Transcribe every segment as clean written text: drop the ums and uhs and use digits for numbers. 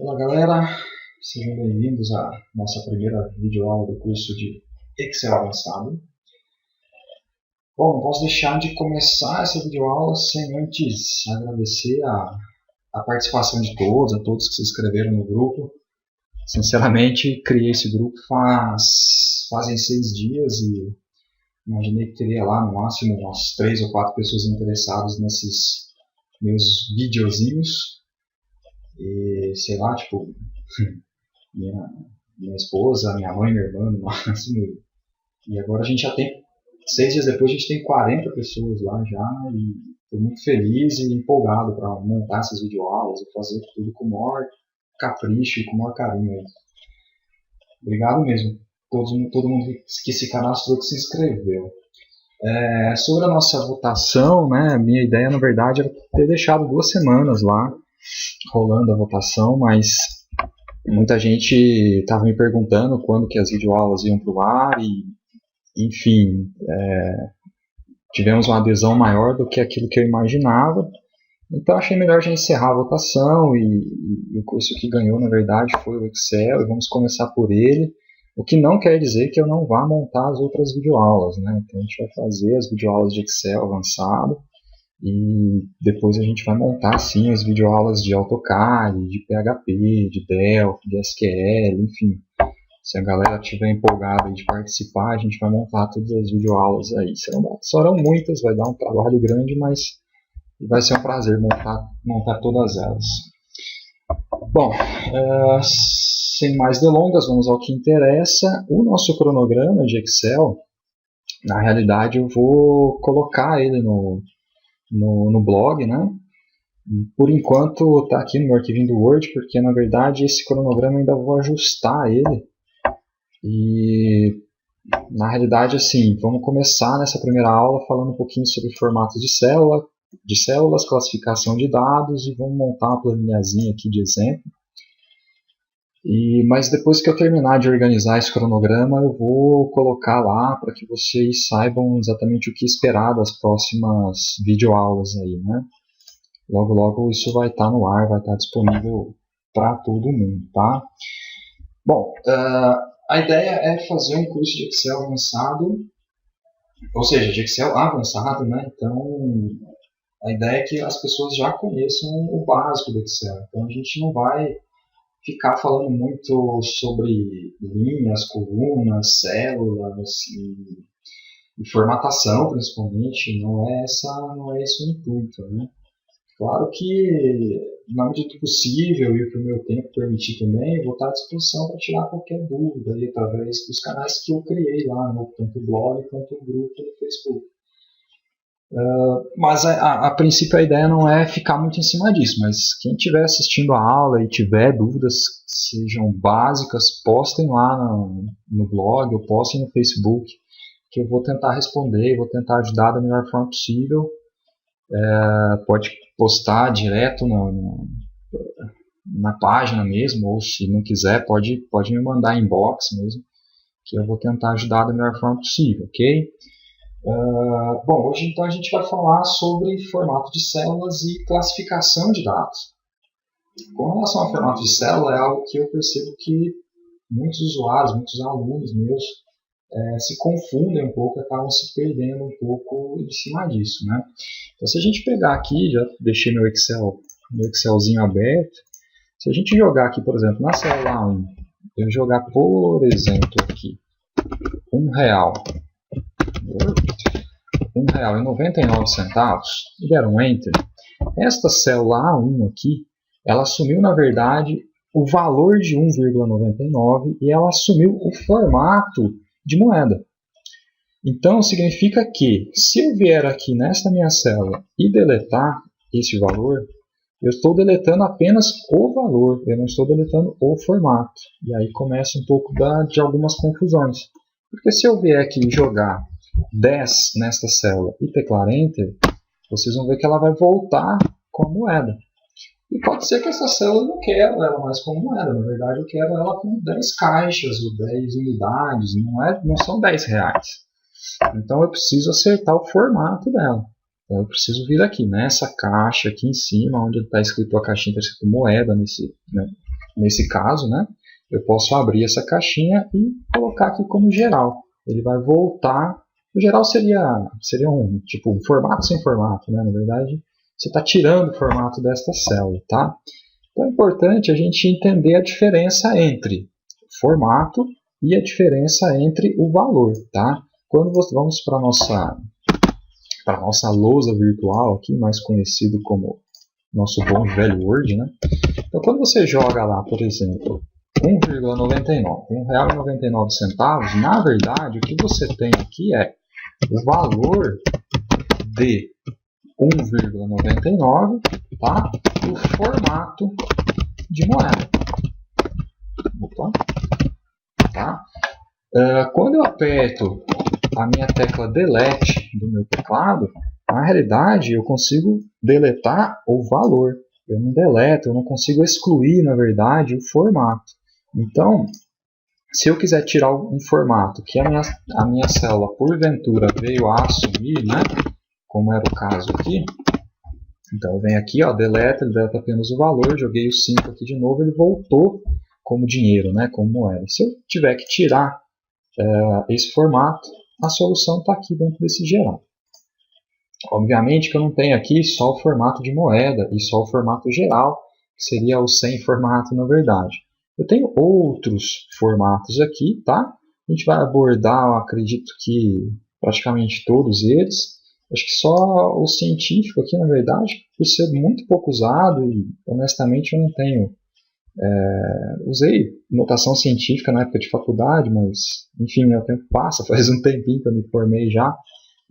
Olá galera, sejam bem-vindos à nossa primeira videoaula do curso de Excel Avançado. Bom, não posso deixar de começar essa videoaula sem antes agradecer a participação de todos, a todos que se inscreveram no grupo. Sinceramente, criei esse grupo fazem 6 dias e imaginei que teria lá no máximo umas 3 ou 4 pessoas interessadas nesses meus videozinhos. E sei lá, tipo, minha esposa, minha mãe, minha irmã, no máximo. E agora a gente já tem, 6 dias depois, a gente tem 40 pessoas lá já. E estou muito feliz e empolgado para montar essas videoaulas e fazer tudo com o maior capricho e com o maior carinho. Obrigado mesmo. Todo mundo que se cadastrou, que se inscreveu. Sobre a nossa votação, né, minha ideia na verdade era ter deixado 2 semanas lá rolando a votação, mas muita gente estava me perguntando quando que as videoaulas iam para o ar e, enfim, tivemos uma adesão maior do que aquilo que eu imaginava. Então achei melhor já encerrar a votação e o curso que ganhou, na verdade, foi o Excel e vamos começar por ele. O que não quer dizer que eu não vá montar as outras videoaulas, né? Então a gente vai fazer as videoaulas de Excel avançado e depois a gente vai montar sim as videoaulas de AutoCAD, de PHP, de Delphi, de SQL, enfim. Se a galera estiver empolgada de participar, a gente vai montar todas as videoaulas aí. Serão muitas, vai dar um trabalho grande, mas vai ser um prazer montar todas elas. Bom, sem mais delongas, vamos ao que interessa. O nosso cronograma de Excel, na realidade eu vou colocar ele no blog, né? Por enquanto está aqui no meu arquivinho do Word, porque na verdade esse cronograma eu ainda vou ajustar ele. E na realidade, assim, vamos começar nessa primeira aula falando um pouquinho sobre formatos de células, classificação de dados e vamos montar uma planilhazinha aqui de exemplo. Mas depois que eu terminar de organizar esse cronograma, eu vou colocar lá para que vocês saibam exatamente o que esperar das próximas videoaulas aí, né? Logo, logo isso vai estar no ar, vai estar disponível para todo mundo, tá? Bom, a ideia é fazer um curso de Excel avançado, ou seja, de Excel avançado, né? Então, a ideia é que as pessoas já conheçam o básico do Excel. Então, a gente não vai ficar falando muito sobre linhas, colunas, células e formatação, principalmente. Não é esse o intuito, né? Claro que, na medida do possível e o que o meu tempo permitir também, eu vou estar à disposição para tirar qualquer dúvida aí, através dos canais que eu criei lá, né? Tanto o blog quanto o grupo no Facebook. Mas a princípio a ideia não é ficar muito em cima disso, mas quem estiver assistindo a aula e tiver dúvidas, sejam básicas, postem lá no blog ou postem no Facebook, que eu vou tentar responder, vou tentar ajudar da melhor forma possível. Pode postar direto na página mesmo, ou se não quiser, pode me mandar inbox mesmo, que eu vou tentar ajudar da melhor forma possível, ok? Bom, hoje então a gente vai falar sobre formato de células e classificação de dados. Com relação ao formato de célula, é algo que eu percebo que muitos usuários, muitos alunos meus se confundem um pouco e acabam se perdendo um pouco em cima disso, né? Então, se a gente pegar aqui, já deixei meu Excelzinho aberto, se a gente jogar aqui, por exemplo, na célula 1, eu jogar, por exemplo, aqui, R$1, R$1,99 e der um Enter, esta célula A1 aqui, ela assumiu, na verdade, o valor de 1,99 e ela assumiu o formato de moeda. Então, significa que, se eu vier aqui nesta minha célula e deletar esse valor, eu estou deletando apenas o valor, eu não estou deletando o formato. E aí começa um pouco de algumas confusões. Porque se eu vier aqui jogar 10 nesta célula e teclar Enter, vocês vão ver que ela vai voltar com a moeda. E pode ser que essa célula eu não quero ela mais como moeda. Na verdade, eu quero ela com 10 caixas ou 10 unidades. Não são R$10. Então, eu preciso acertar o formato dela. Então, eu preciso vir aqui nessa caixa aqui em cima, onde está escrito a caixinha, está escrito moeda, Nesse caso, né, eu posso abrir essa caixinha e colocar aqui como geral. Ele vai voltar. O geral seria um formato sem formato, né? Na verdade, você está tirando o formato desta célula, tá? Então é importante a gente entender a diferença entre o formato e a diferença entre o valor, tá? Quando vamos para a nossa lousa virtual aqui, mais conhecido como nosso bom e velho Word, né? Então quando você joga lá, por exemplo, 1,99, R$1,99, na verdade o que você tem aqui é o valor de 1,99, tá? O formato de moeda. Opa. Tá? Quando eu aperto a minha tecla Delete do meu teclado, na realidade eu consigo deletar o valor. Eu não deleto, eu não consigo excluir, na verdade, o formato. Então, se eu quiser tirar um formato que a minha célula, porventura, veio a assumir, né, como era o caso aqui, então eu venho aqui, ó, deleta, ele deleta apenas o valor, joguei o 5 aqui de novo, ele voltou como dinheiro, né, como moeda. Se eu tiver que tirar esse formato, a solução está aqui dentro desse geral. Obviamente que eu não tenho aqui só o formato de moeda e só o formato geral, que seria o sem formato na verdade. Eu tenho outros formatos aqui, tá? A gente vai abordar, eu acredito que praticamente todos eles. Acho que só o científico aqui, na verdade, por ser muito pouco usado e honestamente eu não tenho. Usei notação científica na época de faculdade, mas enfim, meu tempo passa, faz um tempinho que eu me formei já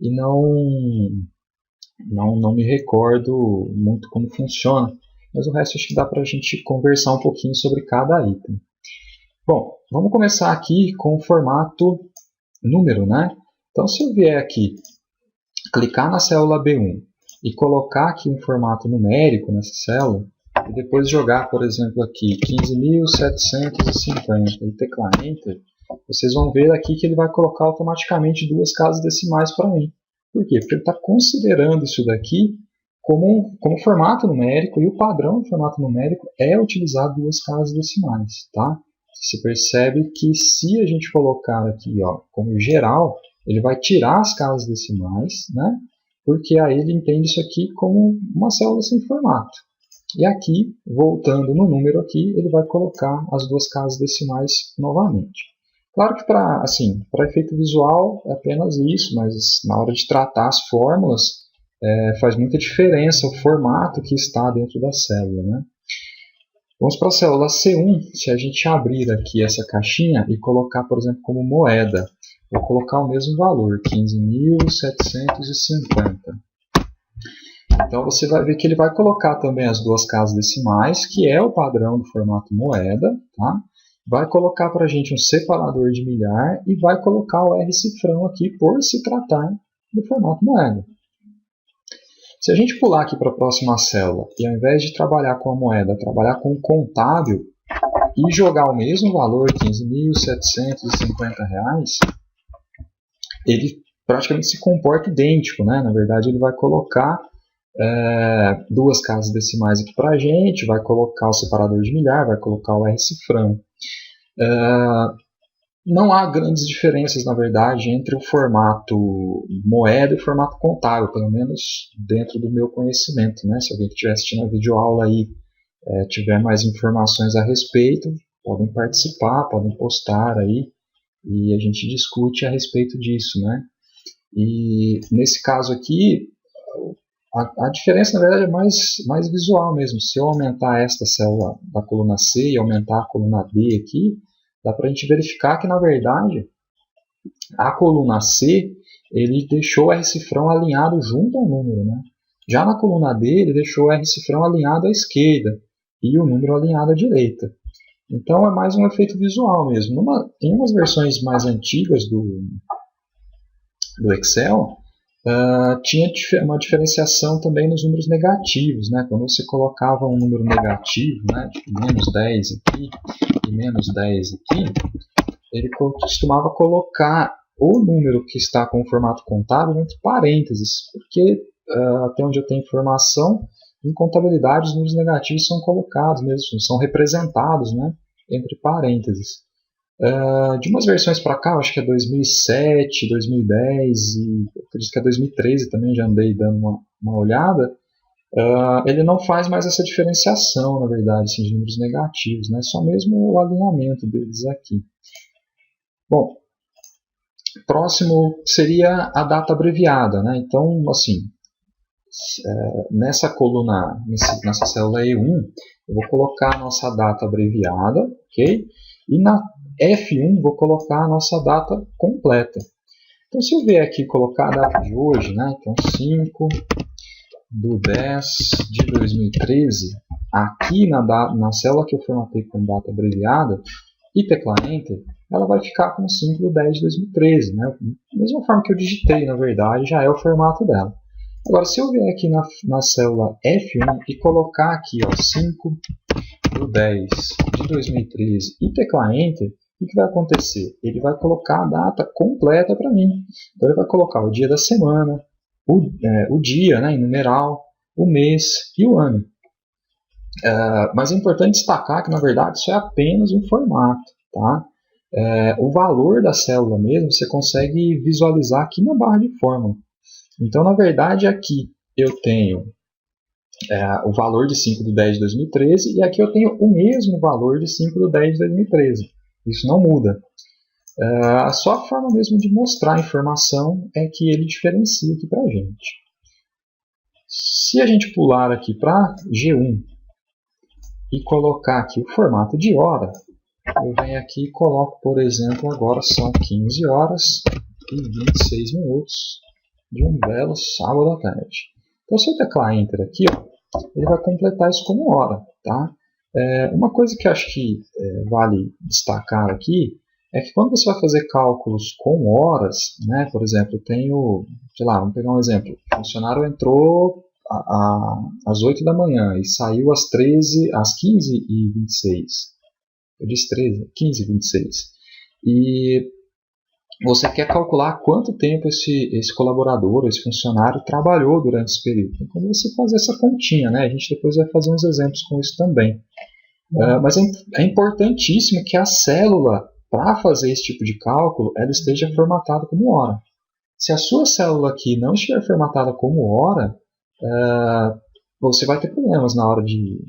e não me recordo muito como funciona. Mas o resto acho que dá para a gente conversar um pouquinho sobre cada item. Bom, vamos começar aqui com o formato número, né? Então, se eu vier aqui, clicar na célula B1 e colocar aqui um formato numérico nessa célula, e depois jogar, por exemplo, aqui 15.750 e teclar Enter, vocês vão ver aqui que ele vai colocar automaticamente duas casas decimais para mim. Por quê? Porque ele está considerando isso daqui como formato numérico, e o padrão do formato numérico é utilizar duas casas decimais, tá? Você percebe que se a gente colocar aqui, ó, como geral, ele vai tirar as casas decimais, né? Porque aí ele entende isso aqui como uma célula sem formato. E aqui, voltando no número aqui, ele vai colocar as duas casas decimais novamente. Claro que para efeito visual é apenas isso, mas na hora de tratar as fórmulas, faz muita diferença o formato que está dentro da célula, né? Vamos para a célula C1, se a gente abrir aqui essa caixinha e colocar, por exemplo, como moeda, vou colocar o mesmo valor, 15.750. Então você vai ver que ele vai colocar também as duas casas decimais, que é o padrão do formato moeda, tá? Vai colocar para a gente um separador de milhar e vai colocar o R cifrão aqui por se tratar do formato moeda. Se a gente pular aqui para a próxima célula e ao invés de trabalhar com a moeda, trabalhar com o contábil e jogar o mesmo valor, R$ 15.750, ele praticamente se comporta idêntico, né? Na verdade, ele vai colocar duas casas decimais aqui para a gente, vai colocar o separador de milhar, vai colocar o R cifrão. Não há grandes diferenças, na verdade, entre o formato moeda e o formato contábil, pelo menos dentro do meu conhecimento, né? Se alguém que estiver assistindo a videoaula aí tiver mais informações a respeito, podem participar, podem postar aí e a gente discute a respeito disso, né? E nesse caso aqui, a diferença, na verdade, é mais visual mesmo. Se eu aumentar esta célula da coluna C e aumentar a coluna D aqui, dá para a gente verificar que, na verdade, a coluna C, ele deixou o R cifrão alinhado junto ao número, né? Já na coluna D, ele deixou o R cifrão alinhado à esquerda e o número alinhado à direita. Então, é mais um efeito visual mesmo. Em umas versões mais antigas do Excel, tinha uma diferenciação também nos números negativos, né? Quando você colocava um número negativo, né, tipo menos 10 aqui e menos 10 aqui, ele costumava colocar o número que está com o formato contábil entre parênteses, porque até onde eu tenho informação, em contabilidade os números negativos são colocados mesmo, são representados, né, entre parênteses. De umas versões para cá, acho que é 2007, 2010 e acredito que é 2013 também, já andei dando uma olhada, ele não faz mais essa diferenciação, na verdade, assim, de números negativos, né, só mesmo o alinhamento deles aqui. Bom, próximo seria a data abreviada, né, então, assim, nessa coluna, nessa célula E1, eu vou colocar a nossa data abreviada, ok? E na F1 vou colocar a nossa data completa. Então, se eu vier aqui colocar a data de hoje, né? Então 5/10/2013, aqui na célula que eu formatei com data abreviada e teclar Enter, ela vai ficar com 5/10/2013, né? Da mesma forma que eu digitei, na verdade, já é o formato dela. Agora, se eu vier aqui na célula F1 e colocar aqui 5/10/2013 e teclar Enter, o que vai acontecer? Ele vai colocar a data completa para mim. Então, ele vai colocar o dia da semana, o dia, né, em numeral, o mês e o ano. Mas é importante destacar que, na verdade, isso é apenas um formato. Tá? O valor da célula mesmo você consegue visualizar aqui na barra de fórmula. Então, na verdade, aqui eu tenho o valor de 5/10/2013 e aqui eu tenho o mesmo valor de 5/10/2013. Isso não muda. Só a forma mesmo de mostrar a informação é que ele diferencia aqui para a gente. Se a gente pular aqui para G1 e colocar aqui o formato de hora, eu venho aqui e coloco, por exemplo, agora são 15 horas e 26 minutos de um belo sábado à tarde. Então, se eu teclar Enter aqui, ele vai completar isso como hora. Tá? Uma coisa que eu acho que vale destacar aqui é que quando você vai fazer cálculos com horas, né, por exemplo, eu tenho, sei lá, vamos pegar um exemplo, o funcionário entrou às 8 da manhã e saiu às 15h26. Eu disse 13, 15h26. E você quer calcular quanto tempo esse colaborador, esse funcionário trabalhou durante esse período. Então, quando você fazer essa continha, né, a gente depois vai fazer uns exemplos com isso também. Mas é importantíssimo que a célula, para fazer esse tipo de cálculo, ela esteja formatada como hora. Se a sua célula aqui não estiver formatada como hora, você vai ter problemas na hora de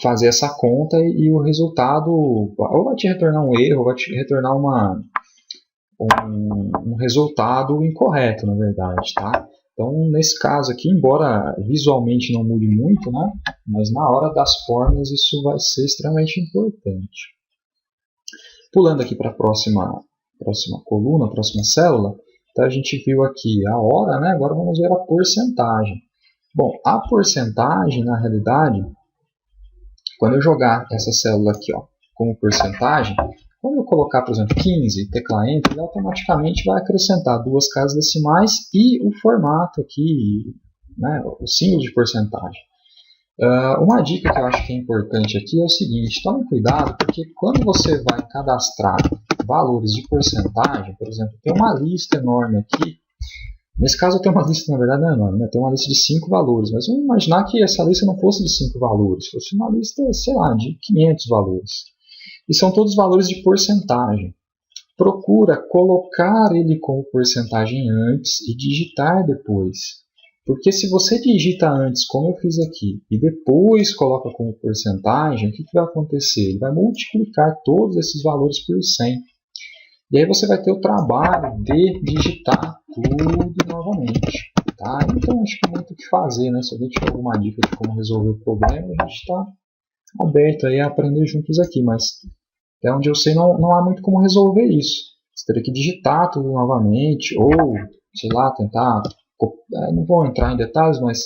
fazer essa conta e o resultado ou vai te retornar um erro, ou vai te retornar um resultado incorreto, na verdade, tá? Então, nesse caso aqui, embora visualmente não mude muito, né, mas na hora das fórmulas isso vai ser extremamente importante. Pulando aqui para a próxima coluna, a próxima célula, então a gente viu aqui a hora, né, agora vamos ver a porcentagem. Bom, a porcentagem, na realidade, quando eu jogar essa célula aqui como porcentagem, quando eu colocar, por exemplo, 15 e teclar Enter, ele automaticamente vai acrescentar 2 casas decimais e o formato aqui, né, o símbolo de porcentagem. Uma dica que eu acho que é importante aqui é o seguinte, tome cuidado, porque quando você vai cadastrar valores de porcentagem, por exemplo, tem uma lista enorme aqui. Nesse caso eu tenho uma lista, na verdade não é enorme, né? Tem uma lista de 5 valores, mas vamos imaginar que essa lista não fosse de 5 valores, fosse uma lista, sei lá, de 500 valores. E são todos valores de porcentagem. Procura colocar ele como porcentagem antes e digitar depois. Porque se você digita antes, como eu fiz aqui, e depois coloca como porcentagem, o que vai acontecer? Ele vai multiplicar todos esses valores por 100. E aí você vai ter o trabalho de digitar tudo novamente. Tá? Então acho que é muito o que fazer, né? Se alguém tiver alguma dica de como resolver o problema, a gente está aberto aí a aprender juntos aqui, mas até onde eu sei não há muito como resolver isso. Você teria que digitar tudo novamente, ou, sei lá, tentar, não vou entrar em detalhes, mas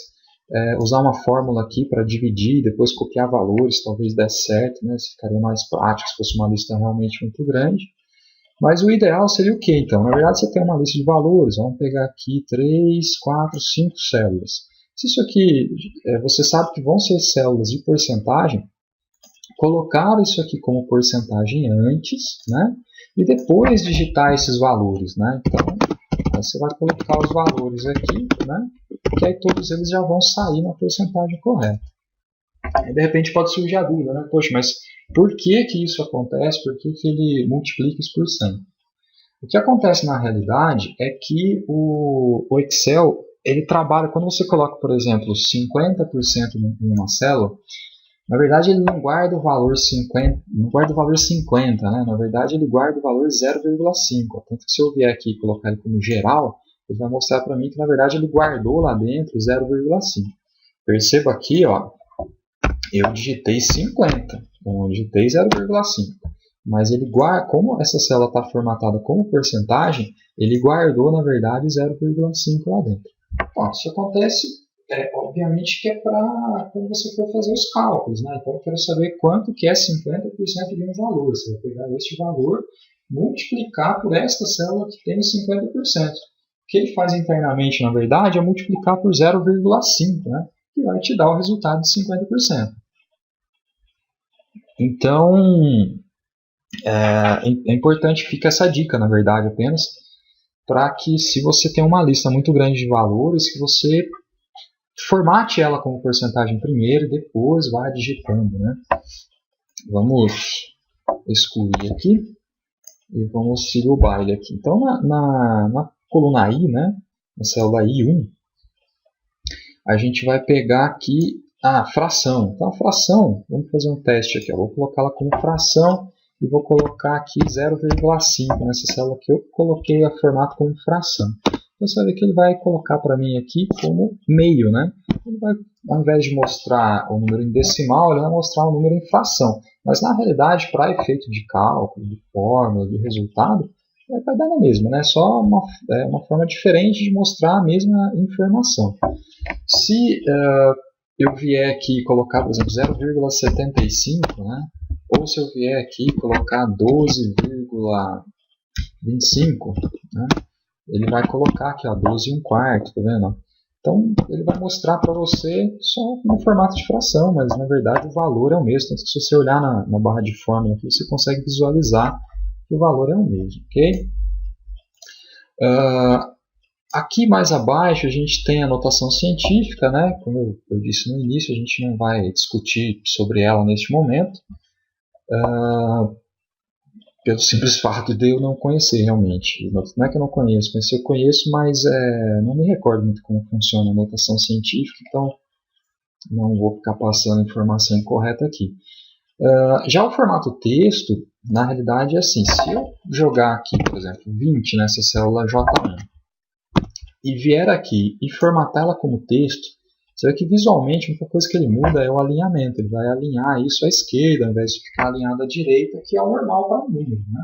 usar uma fórmula aqui para dividir, depois copiar valores, talvez desse certo, né? Ficaria mais prático se fosse uma lista realmente muito grande. Mas o ideal seria o que então? Na verdade você tem uma lista de valores, vamos pegar aqui 3, 4, 5 células. Se isso aqui, você sabe que vão ser células de porcentagem, colocar isso aqui como porcentagem antes, né? E depois digitar esses valores, né? Então, você vai colocar os valores aqui, né? que aí todos eles já vão sair na porcentagem correta. Aí, de repente pode surgir a dúvida, né? Poxa, mas por que que isso acontece? Por que que ele multiplica isso por 100? O que acontece na realidade é que o Excel, ele trabalha, quando você coloca, por exemplo, 50% em uma célula, na verdade ele não guarda o valor 50, não guarda o valor 50, né? Na verdade ele guarda o valor 0,5. Tanto que se eu vier aqui e colocar ele como geral, ele vai mostrar para mim que na verdade ele guardou lá dentro 0,5. Perceba aqui, ó, eu digitei 50, eu digitei 0,5. Mas ele guarda, como essa célula está formatada como porcentagem, ele guardou na verdade 0,5 lá dentro. Bom, isso acontece, obviamente, que é para quando você for fazer os cálculos, né? Então eu quero saber quanto que é 50% de um valor. Você vai pegar este valor, multiplicar por esta célula que tem 50%. O que ele faz internamente, na verdade, é multiplicar por 0,5, né? Que vai te dar o resultado de 50%. Então, é importante que fique essa dica, na verdade, apenas para que, se você tem uma lista muito grande de valores, que você formate ela como porcentagem primeiro e depois vá digitando, né? Vamos excluir aqui e vamos seguir o baile aqui. Então, na coluna I, né, na célula I1, a gente vai pegar aqui a fração. Então, a fração, vamos fazer um teste aqui. Vou colocá-la como fração e vou colocar aqui 0,5 nessa célula que eu coloquei a formato como fração. Então, você vai ver que ele vai colocar para mim aqui como meio, né? Ele vai, ao invés de mostrar o número em decimal, ele vai mostrar o número em fração. Mas, na realidade, para efeito de cálculo, de fórmula, de resultado, vai dar na mesma, né? Só uma forma diferente de mostrar a mesma informação. Se eu vier aqui colocar, por exemplo, 0,75, né? Ou se eu vier aqui colocar 12,25, né? Ele vai colocar aqui, ó, 12 1/4, tá vendo? Então, ele vai mostrar para você só no formato de fração, mas na verdade o valor é o mesmo. Tanto que se você olhar na barra de fórmula aqui, você consegue visualizar que o valor é o mesmo, ok? Aqui mais abaixo a gente tem a notação científica, né? Como eu disse no início, a gente não vai discutir sobre ela neste momento, pelo simples fato de eu não conhecer realmente. Não é que eu não conheço, eu conheço, mas não me recordo muito como funciona a notação científica, então não vou ficar passando informação incorreta aqui. Já o formato texto, na realidade é assim, se eu jogar aqui, por exemplo, 20 nessa célula J1 e vier aqui e formatar ela como texto, você vê que visualmente a única coisa que ele muda é o alinhamento. Ele vai alinhar isso à esquerda, ao invés de ficar alinhado à direita, que é o normal para o número, né?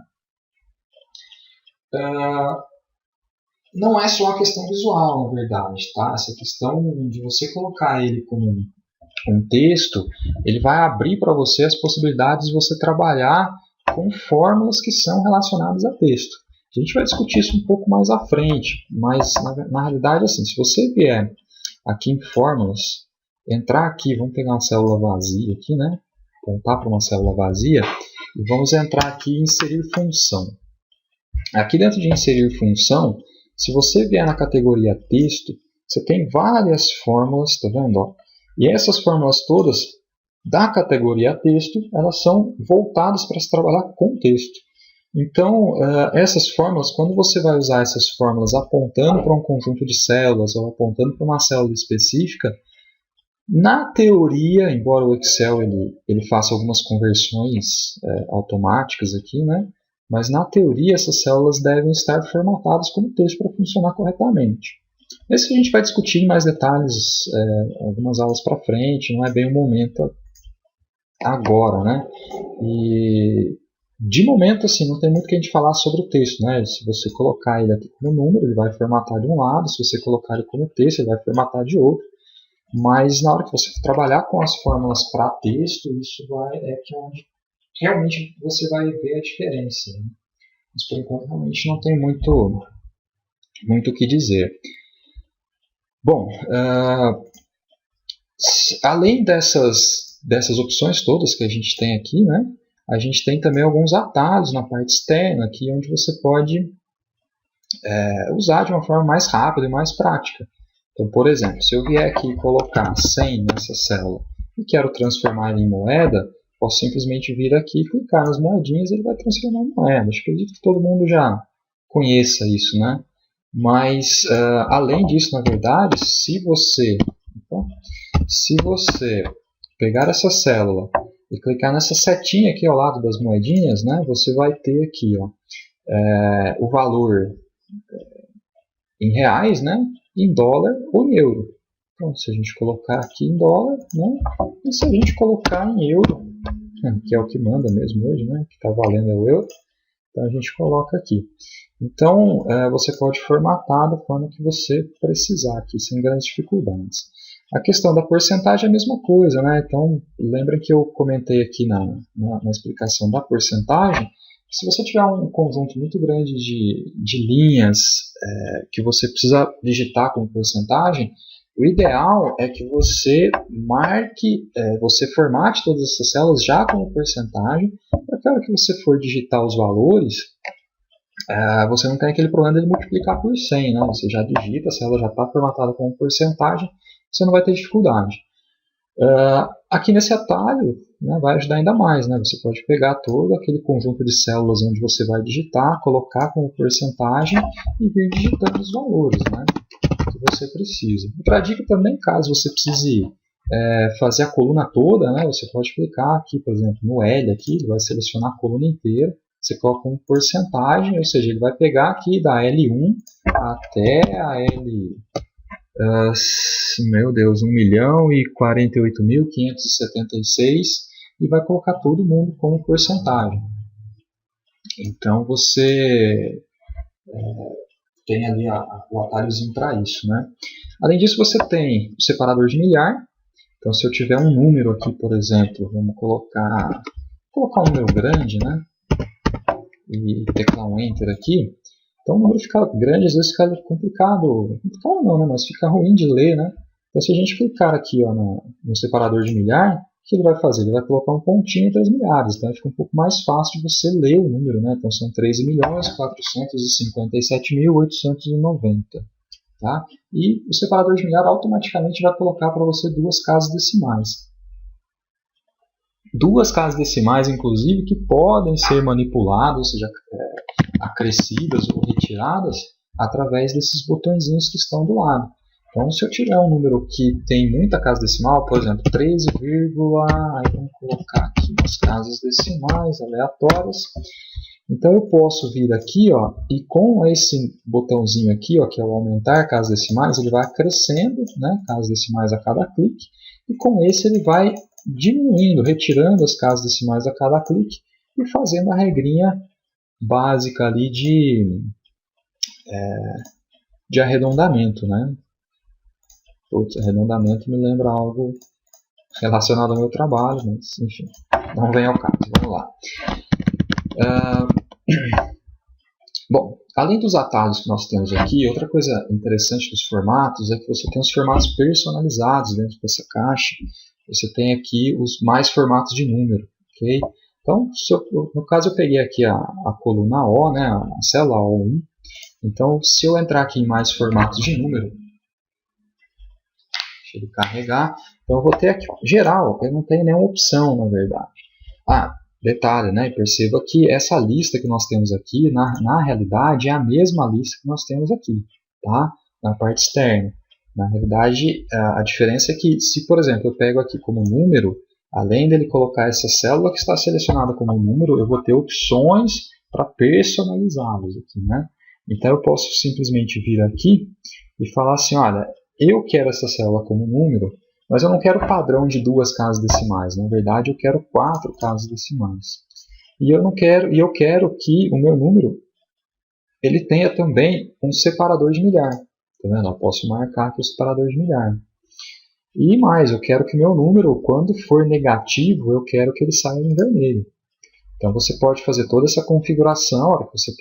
Não é só a questão visual, na verdade, tá? Essa questão de você colocar ele como um texto, ele vai abrir para você as possibilidades de você trabalhar com fórmulas que são relacionadas a texto. A gente vai discutir isso um pouco mais à frente, mas na realidade, assim, se você vier aqui em fórmulas, entrar aqui, vamos pegar uma célula vazia aqui, né? Apontar para uma célula vazia e vamos entrar aqui e inserir função. Aqui dentro de inserir função, se você vier na categoria texto, você tem várias fórmulas, tá vendo? Ó? E essas fórmulas todas da categoria texto, elas são voltadas para se trabalhar com texto. Então, essas fórmulas, quando você vai usar essas fórmulas apontando para um conjunto de células ou apontando para uma célula específica, na teoria, embora o Excel ele faça algumas conversões automáticas aqui, né? Mas na teoria essas células devem estar formatadas como texto para funcionar corretamente. Isso a gente vai discutir em mais detalhes algumas aulas para frente, não é bem o momento agora, né? E de momento, assim, não tem muito que a gente falar sobre o texto, né? Se você colocar ele aqui como número, ele vai formatar de um lado, se você colocar ele como texto, ele vai formatar de outro. Mas na hora que você trabalhar com as fórmulas para texto, isso que é onde realmente você vai ver a diferença, né? Mas por enquanto realmente não tem muito o que dizer. Bom, além dessas opções todas que a gente tem aqui, né? A gente tem também alguns atalhos na parte externa, aqui onde você pode usar de uma forma mais rápida e mais prática. Então, por exemplo, se eu vier aqui e colocar 100 nessa célula e quero transformar ele em moeda, posso simplesmente vir aqui e clicar nas moedinhas e ele vai transformar em moeda. Acho que acredito que todo mundo já conheça isso, né? Mas, além disso, na verdade, se você pegar essa célula e clicar nessa setinha aqui ao lado das moedinhas, né, você vai ter aqui o valor em reais, né, em dólar ou em euro. Então, se a gente colocar aqui em dólar, né, e se a gente colocar em euro, que é o que manda mesmo hoje, né, que está valendo é o euro, então a gente coloca aqui. Então, você pode formatar da forma que você precisar aqui, sem grandes dificuldades. A questão da porcentagem é a mesma coisa, né? Então, lembrem que eu comentei aqui na explicação da porcentagem, se você tiver um conjunto muito grande de linhas que você precisa digitar como porcentagem, o ideal é que você você formate todas essas células já como porcentagem, para que a hora que você for digitar os valores, você não tem aquele problema de multiplicar por 100, né? Você já digita, a célula já está formatada como porcentagem, você não vai ter dificuldade. Aqui nesse atalho, né, vai ajudar ainda mais, né? Você pode pegar todo aquele conjunto de células onde você vai digitar, colocar como porcentagem e vir digitando os valores, né, que você precisa. Outra dica também, caso você precise fazer a coluna toda, né, você pode clicar aqui, por exemplo, no L aqui, ele vai selecionar a coluna inteira, você coloca como porcentagem, ou seja, ele vai pegar aqui da L1 até a L... meu Deus, 1.048.576 e vai colocar todo mundo como porcentagem. Então você tem ali o atalhozinho para isso, né? Além disso, você tem o separador de milhar. Então, se eu tiver um número aqui, por exemplo, vamos colocar um número grande, né? E teclar um Enter aqui. Então o número fica grande, às vezes fica complicado. Complicado não, né? Mas fica ruim de ler, né? Então se a gente clicar aqui no separador de milhar, o que ele vai fazer? Ele vai colocar um pontinho entre as milhares. Então fica um pouco mais fácil de você ler o número, né? Então são 13.457.890. Tá? E o separador de milhar automaticamente vai colocar para você duas casas decimais. Duas casas decimais, inclusive, que podem ser manipuladas, ou seja, acrescidas ou retiradas através desses botõezinhos que estão do lado. Então, se eu tiver um número que tem muita casa decimal, por exemplo, 13, aí vamos colocar aqui umas casas decimais aleatórias. Então, eu posso vir aqui, e com esse botãozinho aqui, que é o aumentar casas decimais, ele vai acrescendo, né, casas decimais a cada clique, e com esse ele vai diminuindo, retirando as casas decimais a cada clique e fazendo a regrinha básica ali de arredondamento, né? Putz, arredondamento me lembra algo relacionado ao meu trabalho, mas enfim, não vem ao caso, vamos lá. Bom, além dos atalhos que nós temos aqui, outra coisa interessante dos formatos é que você tem os formatos personalizados dentro dessa caixa. Você tem aqui os mais formatos de número, ok? Então, no caso eu peguei aqui a coluna O, né, a célula O1. Então, se eu entrar aqui em mais formatos de número, deixa ele carregar, então eu vou ter aqui, geral, eu não tenho nenhuma opção, na verdade. Detalhe, né, perceba que essa lista que nós temos aqui, na realidade, é a mesma lista que nós temos aqui, tá? Na parte externa. Na realidade, a diferença é que, se por exemplo eu pego aqui como número, além dele colocar essa célula que está selecionada como número, eu vou ter opções para personalizá-los aqui, né? Então eu posso simplesmente vir aqui e falar assim, olha, eu quero essa célula como número, mas eu não quero padrão de duas casas decimais. Na verdade, eu quero 4 casas decimais. E eu quero que o meu número ele tenha também um separador de milhar. Tá vendo? Eu posso marcar aqui o separador de milhar. E mais, eu quero que meu número, quando for negativo, eu quero que ele saia em vermelho. Então você pode fazer toda essa configuração, a hora que você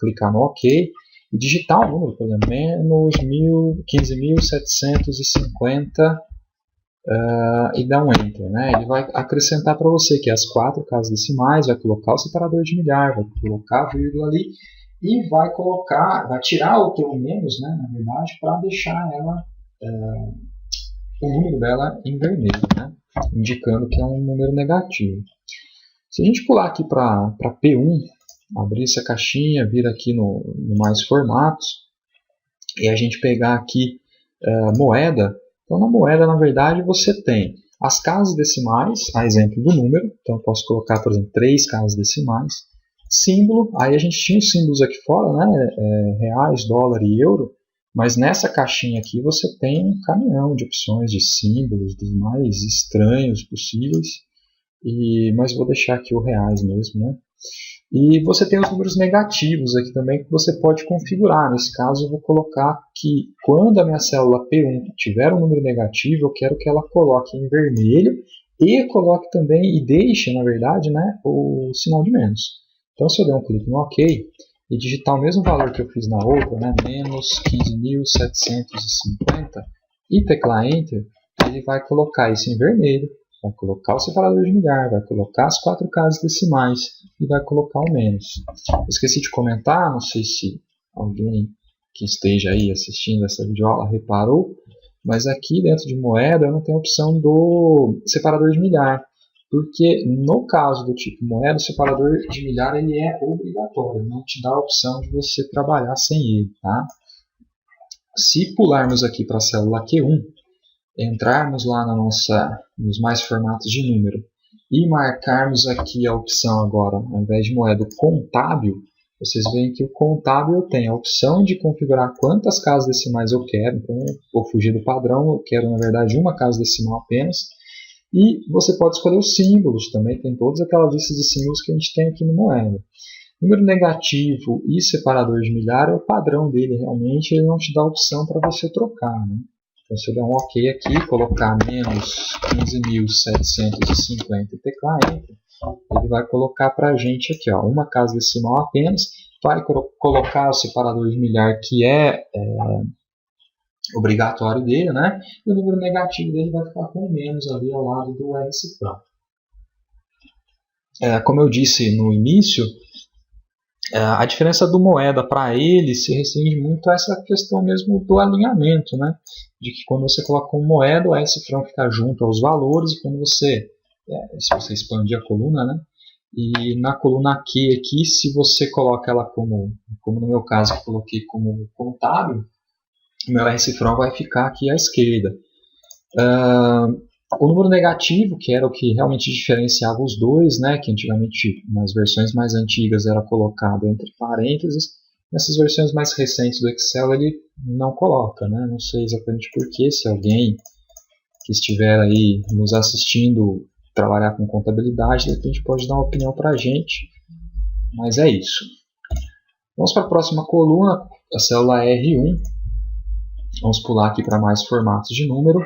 clicar no OK, e digitar um número, por exemplo, menos 15.750 e dar um Enter. Né? Ele vai acrescentar para você que as 4 casas decimais, vai colocar o separador de milhar, vai colocar a vírgula ali, e vai tirar o teu menos, né, na verdade, para deixar ela o número dela em vermelho, né? Indicando que é um número negativo. Se a gente pular aqui para P1, abrir essa caixinha, vir aqui no mais formatos, e a gente pegar aqui moeda, então na moeda, na verdade, você tem as casas decimais, a exemplo do número, então eu posso colocar, por exemplo, 3 casas decimais, símbolo, aí a gente tinha os símbolos aqui fora, né, reais, dólar e euro, mas nessa caixinha aqui você tem um caminhão de opções de símbolos, dos mais estranhos possíveis, mas vou deixar aqui o reais mesmo, né? E você tem os números negativos aqui também que você pode configurar. Nesse caso eu vou colocar que quando a minha célula P1 tiver um número negativo, eu quero que ela coloque em vermelho e coloque também, e deixe, na verdade, né, o sinal de menos. Então se eu der um clique no OK e digitar o mesmo valor que eu fiz na outra, né, menos 15.750, e teclar Enter, ele vai colocar isso em vermelho, vai colocar o separador de milhar, vai colocar as 4 casas decimais e vai colocar o menos. Eu esqueci de comentar, não sei se alguém que esteja aí assistindo essa videoaula reparou, mas aqui dentro de moeda eu não tenho a opção do separador de milhar, porque no caso do tipo moeda, o separador de milhar ele é obrigatório, não te dá a opção de você trabalhar sem ele. Tá? Se pularmos aqui para a célula Q1, entrarmos lá nos mais formatos de número e marcarmos aqui a opção agora, ao invés de moeda, contábil, vocês veem que o contábil eu tenho a opção de configurar quantas casas decimais eu quero, então eu vou fugir do padrão, eu quero na verdade uma casa decimal apenas, e você pode escolher os símbolos também, tem todas aquelas listas de símbolos que a gente tem aqui no moeda. Número negativo e separador de milhar é o padrão dele realmente, ele não te dá a opção para você trocar, né? Então, se eu der um OK aqui, colocar menos 15.750 e teclar Enter, ele vai colocar para a gente aqui, ó, uma casa decimal apenas, vai colocar o separador de milhar que é obrigatório dele, né? E o número negativo dele vai ficar com menos ali ao lado do R-cifrão. Como eu disse no início, a diferença do moeda para ele se restringe muito a essa questão mesmo do alinhamento, né? De que quando você coloca uma moeda, o R-cifrão fica junto aos valores, e quando você, se você expandir a coluna, né? E na coluna Q aqui, se você coloca ela como no meu caso, que coloquei como contábil, o meu R-cifrão vai ficar aqui à esquerda. O número negativo, que era o que realmente diferenciava os dois, né, que antigamente nas versões mais antigas era colocado entre parênteses, nessas versões mais recentes do Excel ele não coloca, né, não sei exatamente porquê, se alguém que estiver aí nos assistindo trabalhar com contabilidade, de repente pode dar uma opinião para a gente, mas é isso. Vamos para a próxima coluna, a célula R1, vamos pular aqui para mais formatos de número.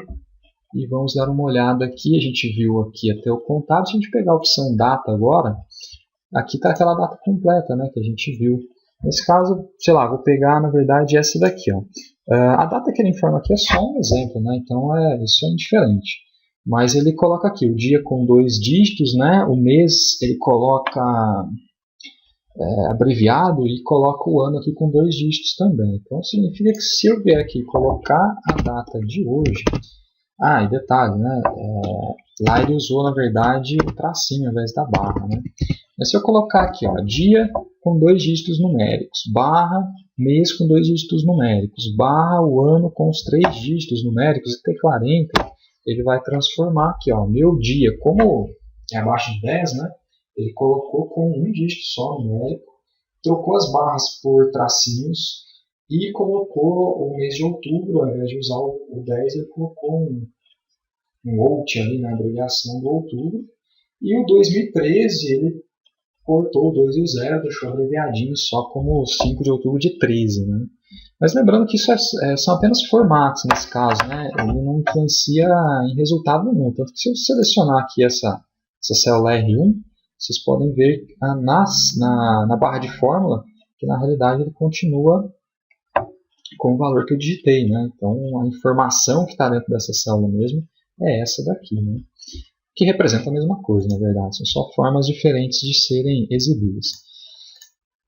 E vamos dar uma olhada aqui, a gente viu aqui até o contábil, se a gente pegar a opção data agora, aqui está aquela data completa, né, que a gente viu. Nesse caso, sei lá, vou pegar na verdade essa daqui. Ó. A data que ele informa aqui é só um exemplo, né, então isso é indiferente. Mas ele coloca aqui o dia com 2 dígitos, né, o mês ele coloca abreviado e coloca o ano aqui com 2 dígitos também. Então significa que se eu vier aqui colocar a data de hoje, e detalhe, né? Lá ele usou, na verdade, o tracinho ao invés da barra, né? Mas se eu colocar aqui, ó, dia com 2 dígitos numéricos, barra, mês com 2 dígitos numéricos, barra, o ano com os 3 dígitos numéricos e teclar Enter, ele vai transformar aqui, ó, meu dia, como é abaixo de 10, né? Ele colocou com um dígito só numérico, trocou as barras por tracinhos, e colocou o mês de outubro, ao invés de usar o 10, ele colocou um out ali na abreviação do outubro. E o 2013, ele cortou o 2 e o 0, deixou abreviadinho só como 5 de outubro de 13. Né? Mas lembrando que isso são apenas formatos nesse caso, né? Ele não influencia em resultado nenhum. Tanto que se eu selecionar aqui essa célula R1, vocês podem ver na barra de fórmula que na realidade ele continua com o valor que eu digitei, né? Então a informação que está dentro dessa célula mesmo é essa daqui, né? Que representa a mesma coisa, na verdade, são só formas diferentes de serem exibidas.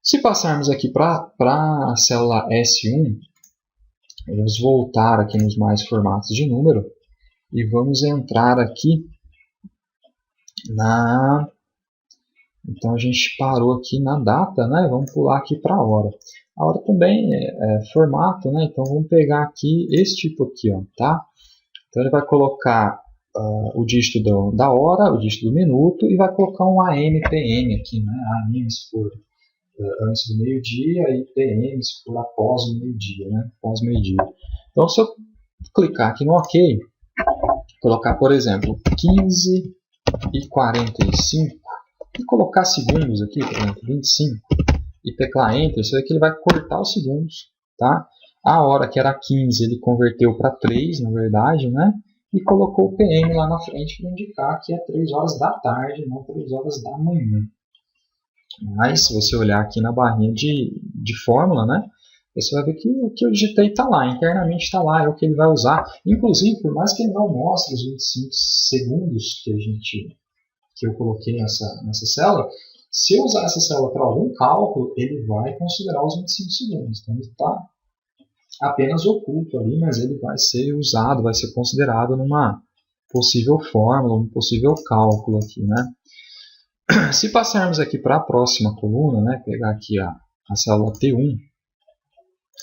Se passarmos aqui para a célula S1, Vamos voltar aqui nos mais formatos de número e vamos entrar aqui na... Então a gente parou aqui na data, né? Vamos pular aqui para a hora. A hora também é formato, né? Então vamos pegar aqui esse tipo aqui, ó, tá? Então ele vai colocar o dígito da hora, o dígito do minuto e vai colocar um AM, PM aqui, né? AM se for antes do meio-dia e PM se for após o meio-dia, né? Após o meio-dia. Então se eu clicar aqui no OK, colocar, por exemplo, 15h45 e colocar segundos aqui, por exemplo, 25, e teclar Enter, isso aqui ele vai cortar os segundos, tá? A hora que era 15 ele converteu para 3, na verdade, né? E colocou o PM lá na frente para indicar que é 3 horas da tarde, não 3 horas da manhã. Mas se você olhar aqui na barrinha de fórmula, né? Você vai ver que o que eu digitei está lá, internamente está lá, é o que ele vai usar. Inclusive, por mais que ele não mostre os 25 segundos que eu coloquei nessa célula, se eu usar essa célula para algum cálculo, ele vai considerar os 25 segundos. Então, ele está apenas oculto ali, mas ele vai ser usado, vai ser considerado numa possível fórmula, um possível cálculo aqui, né? Se passarmos aqui para a próxima coluna, né, pegar aqui a célula T1,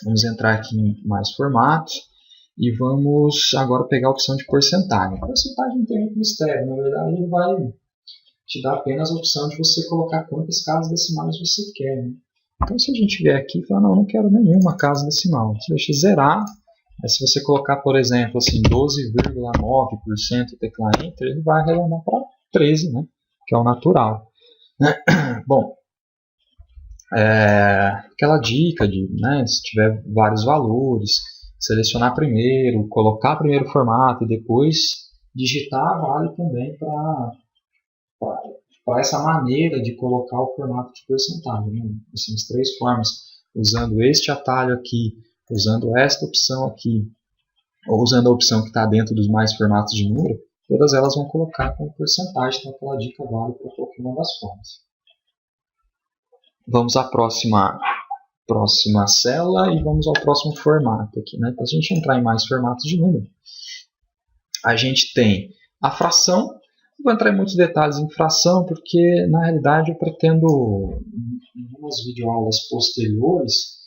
vamos entrar aqui em mais formatos e vamos agora pegar a opção de porcentagem. A porcentagem não tem muito mistério, na verdade ele vai te dar apenas a opção de você colocar quantas casas decimais você quer, né? Então se a gente vier aqui e falar, não quero nenhuma casa decimal, você deixa zerar. Aí se você colocar, por exemplo, assim, 12,9% e teclar Enter, ele vai arredondar para 13, né? Que é o natural. Bom, aquela dica de, né, se tiver vários valores, selecionar primeiro, colocar primeiro o formato e depois digitar vale também para essa maneira de colocar o formato de porcentagem, né? Assim, as 3 formas, usando este atalho aqui, usando esta opção aqui, ou usando a opção que está dentro dos mais formatos de número, todas elas vão colocar como porcentagem, então aquela dica vale para qualquer uma das formas. Vamos à próxima célula e vamos ao próximo formato aqui, né? Então, se a gente entrar em mais formatos de número, a gente tem a fração. Não vou entrar em muitos detalhes em fração, porque na realidade eu pretendo, em algumas videoaulas posteriores,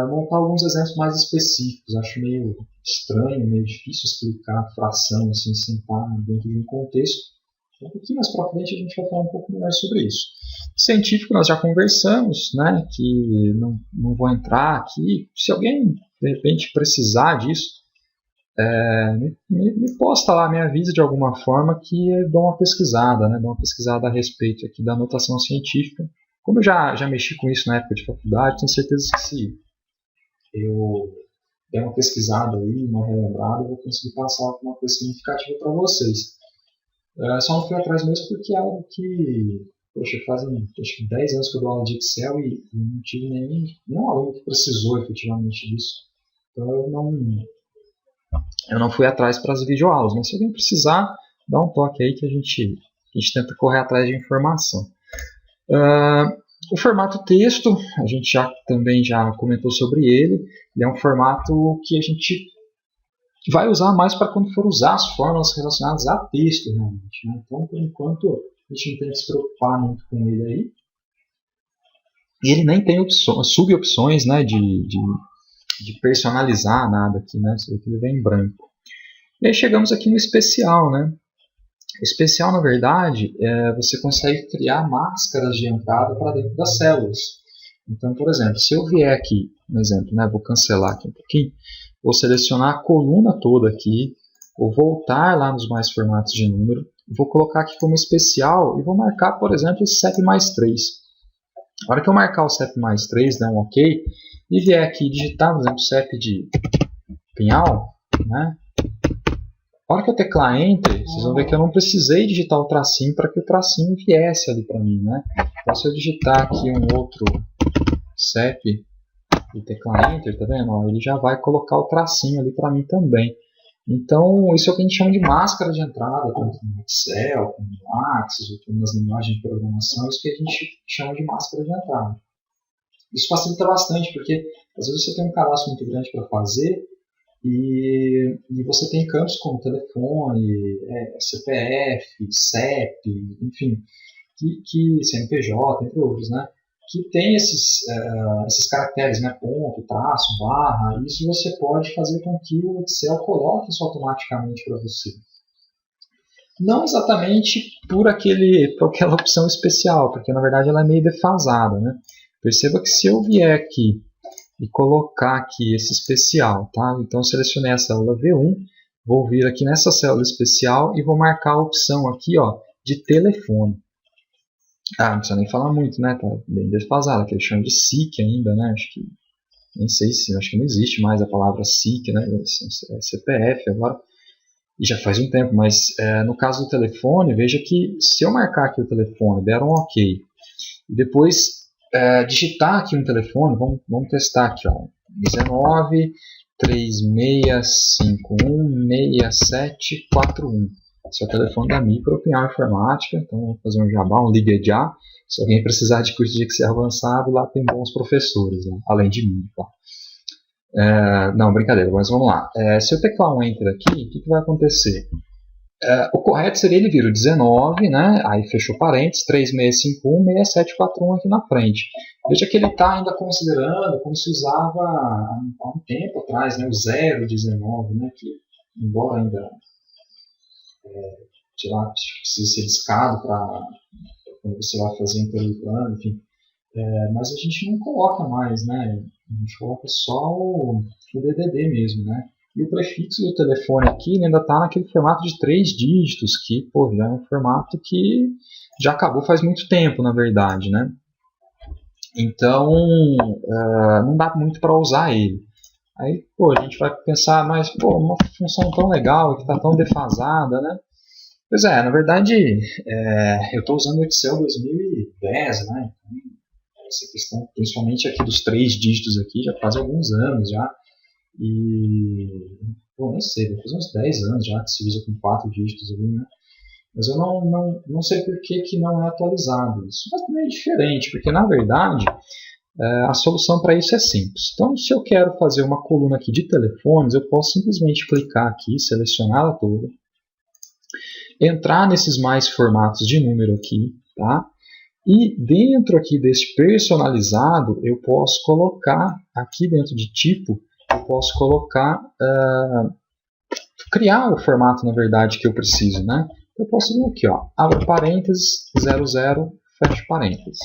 montar alguns exemplos mais específicos. Acho meio estranho, meio difícil explicar fração assim, sem estar dentro de um contexto. Um pouquinho mais para frente a gente vai falar um pouco melhor sobre isso. Científico nós já conversamos, né, que não vou entrar aqui. Se alguém de repente precisar disso, me posta lá, me avisa de alguma forma que eu dou uma pesquisada, né, dou uma pesquisada a respeito aqui da notação científica. Como eu já mexi com isso na época de faculdade, tenho certeza que se eu der uma pesquisada aí, uma relembrada, eu vou conseguir passar alguma coisa significativa para vocês. Só não fui atrás mesmo porque é algo que, poxa, fazem acho que 10 anos que eu dou aula de Excel e não tive nenhum aluno que precisou efetivamente disso. Então eu não fui atrás para as videoaulas, mas se alguém precisar, dá um toque aí que a gente tenta correr atrás de informação. O formato texto, a gente também já comentou sobre ele. Ele é um formato que a gente vai usar mais para quando for usar as fórmulas relacionadas a texto, realmente, né? Então, por enquanto, a gente não tem que se preocupar muito com ele aí. E ele nem tem sub-opções, né, de personalizar nada aqui, né? Ele vem em branco. E aí chegamos aqui no especial, né? O especial, na verdade, você consegue criar máscaras de entrada para dentro das células. Então, por exemplo, se eu vier aqui, um exemplo, né, vou cancelar aqui um pouquinho, vou selecionar a coluna toda aqui, vou voltar lá nos mais formatos de número, vou colocar aqui como especial e vou marcar, por exemplo, CEP mais 3. Na hora que eu marcar o CEP mais 3, dar um OK, e vier aqui digitar, por exemplo, CEP de Pinhal, né? Na hora que eu teclar Enter, vocês vão ver que eu não precisei digitar o tracinho para que o tracinho viesse ali para mim, né? Então, se eu digitar aqui um outro CEP e teclar Enter, tá vendo? Ó, ele já vai colocar o tracinho ali para mim também. Então, isso é o que a gente chama de máscara de entrada, tanto no Excel, como no Axis, ou como nas linguagens de programação, isso que a gente chama de máscara de entrada. Isso facilita bastante, porque às vezes você tem um cadastro muito grande para fazer E você tem campos como telefone, CPF, CEP, enfim, que CNPJ, entre outros, né? Que tem esses caracteres, né? Ponto, traço, barra. Isso você pode fazer com que o Excel coloque isso automaticamente para você. Não exatamente por aquela opção especial, porque na verdade ela é meio defasada, né? Perceba que se eu vier aqui e colocar aqui esse especial, tá? Então eu selecionei a célula V1, vou vir aqui nessa célula especial e vou marcar a opção aqui, ó, de telefone. Não precisa nem falar muito, né? Tá bem defasada, que eles chamam de SIC ainda, né? Acho que não existe mais a palavra SIC, né? É CPF agora. E já faz um tempo, mas no caso do telefone, veja que se eu marcar aqui o telefone, der um OK, e depois digitar aqui um telefone, vamos testar aqui, ó, 19 3651 6741. Esse é o telefone da Micro Pinhal Informática, então vamos fazer um jabá, um ligue já. Se alguém precisar de curso de Excel avançado, lá tem bons professores, né? Além de mim, tá? Não, brincadeira, mas vamos lá. Se eu teclar um Enter aqui, o que vai acontecer? O correto seria ele vir o 19, né? Aí fechou parênteses, 3651, 6741 aqui na frente. Veja que ele está ainda considerando como se usava há um tempo atrás, né? O 019, né? Que, embora ainda precise ser discado para quando você vai fazer em plano, enfim. Mas a gente não coloca mais, né? A gente coloca só o DDD mesmo, né? E o prefixo do telefone aqui ainda está naquele formato de 3 dígitos, que já é um formato que já acabou faz muito tempo, na verdade, né? Então, não dá muito para usar ele. Aí, a gente vai pensar, mas, uma função tão legal, que está tão defasada, né? Pois na verdade, eu estou usando o Excel 2010, né? Essa questão, principalmente aqui dos 3 dígitos aqui, já faz alguns anos já. E, nem sei, faz uns 10 anos já que se usa com 4 dígitos ali, né? Mas eu não sei por que não é atualizado isso. Mas também é diferente, porque na verdade a solução para isso é simples. Então, se eu quero fazer uma coluna aqui de telefones, eu posso simplesmente clicar aqui, selecionar ela toda, entrar nesses mais formatos de número aqui, tá? E dentro aqui desse personalizado, eu posso colocar, aqui dentro de tipo, eu posso colocar, criar o formato, na verdade, que eu preciso, né? Eu posso vir aqui, ó, abre parênteses, 00, fecha parênteses.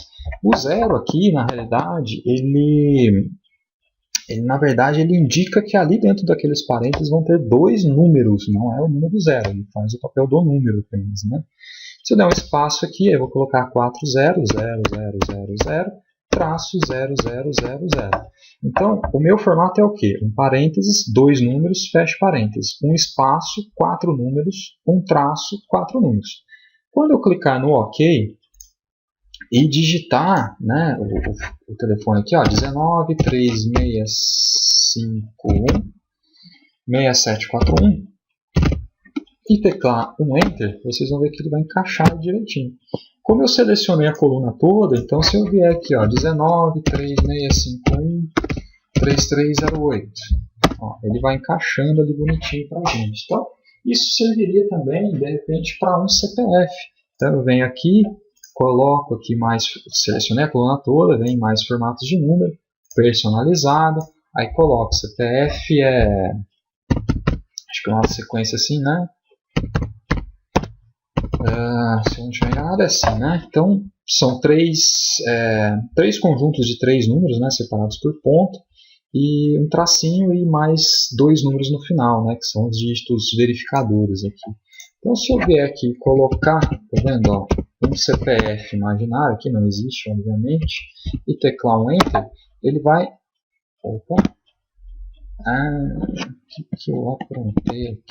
O 0 aqui, na realidade, ele indica que ali dentro daqueles parênteses vão ter 2 números, não é o número 0, ele faz o papel do número apenas, né? Se eu der um espaço aqui, eu vou colocar 400000, traço 0000. Então, o meu formato é o quê? Um parênteses, 2 números, fecha parênteses. Um espaço, 4 números, um traço, 4 números. Quando eu clicar no OK e digitar, né, o telefone aqui, ó, 19 3651 6741, e teclar um Enter, vocês vão ver que ele vai encaixar direitinho. Como eu selecionei a coluna toda, então se eu vier aqui, ó, 19 3651 3308, ó, ele vai encaixando ali bonitinho para a gente. Então, isso serviria também, de repente, para um CPF. Então, eu venho aqui, coloco aqui selecionei a coluna toda, vem mais formatos de número, personalizado, aí coloco CPF, acho que é uma sequência assim, né? Se eu não estiver enganado, é assim, né? Então, são 3 conjuntos de 3 números, né, separados por ponto, e um tracinho e mais 2 números no final, né, que são os dígitos verificadores aqui. Então, se eu vier aqui e colocar, tá vendo, ó, um CPF imaginário, que não existe, obviamente, e teclar um Enter, ele vai... Opa! O que eu aprontei aqui?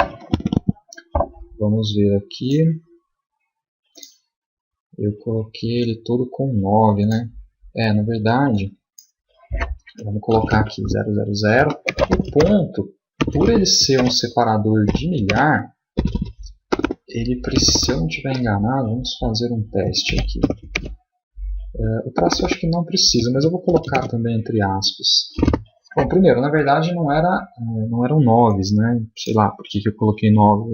Vamos ver aqui. Eu coloquei ele todo com 9, né? Na verdade, vamos colocar aqui 000. O ponto, por ele ser um separador de milhar, ele precisa, se eu não estiver enganado, vamos fazer um teste aqui. O traço eu acho que não precisa, mas eu vou colocar também entre aspas. Bom, primeiro, na verdade não eram noves, né? Sei lá por que eu coloquei 9.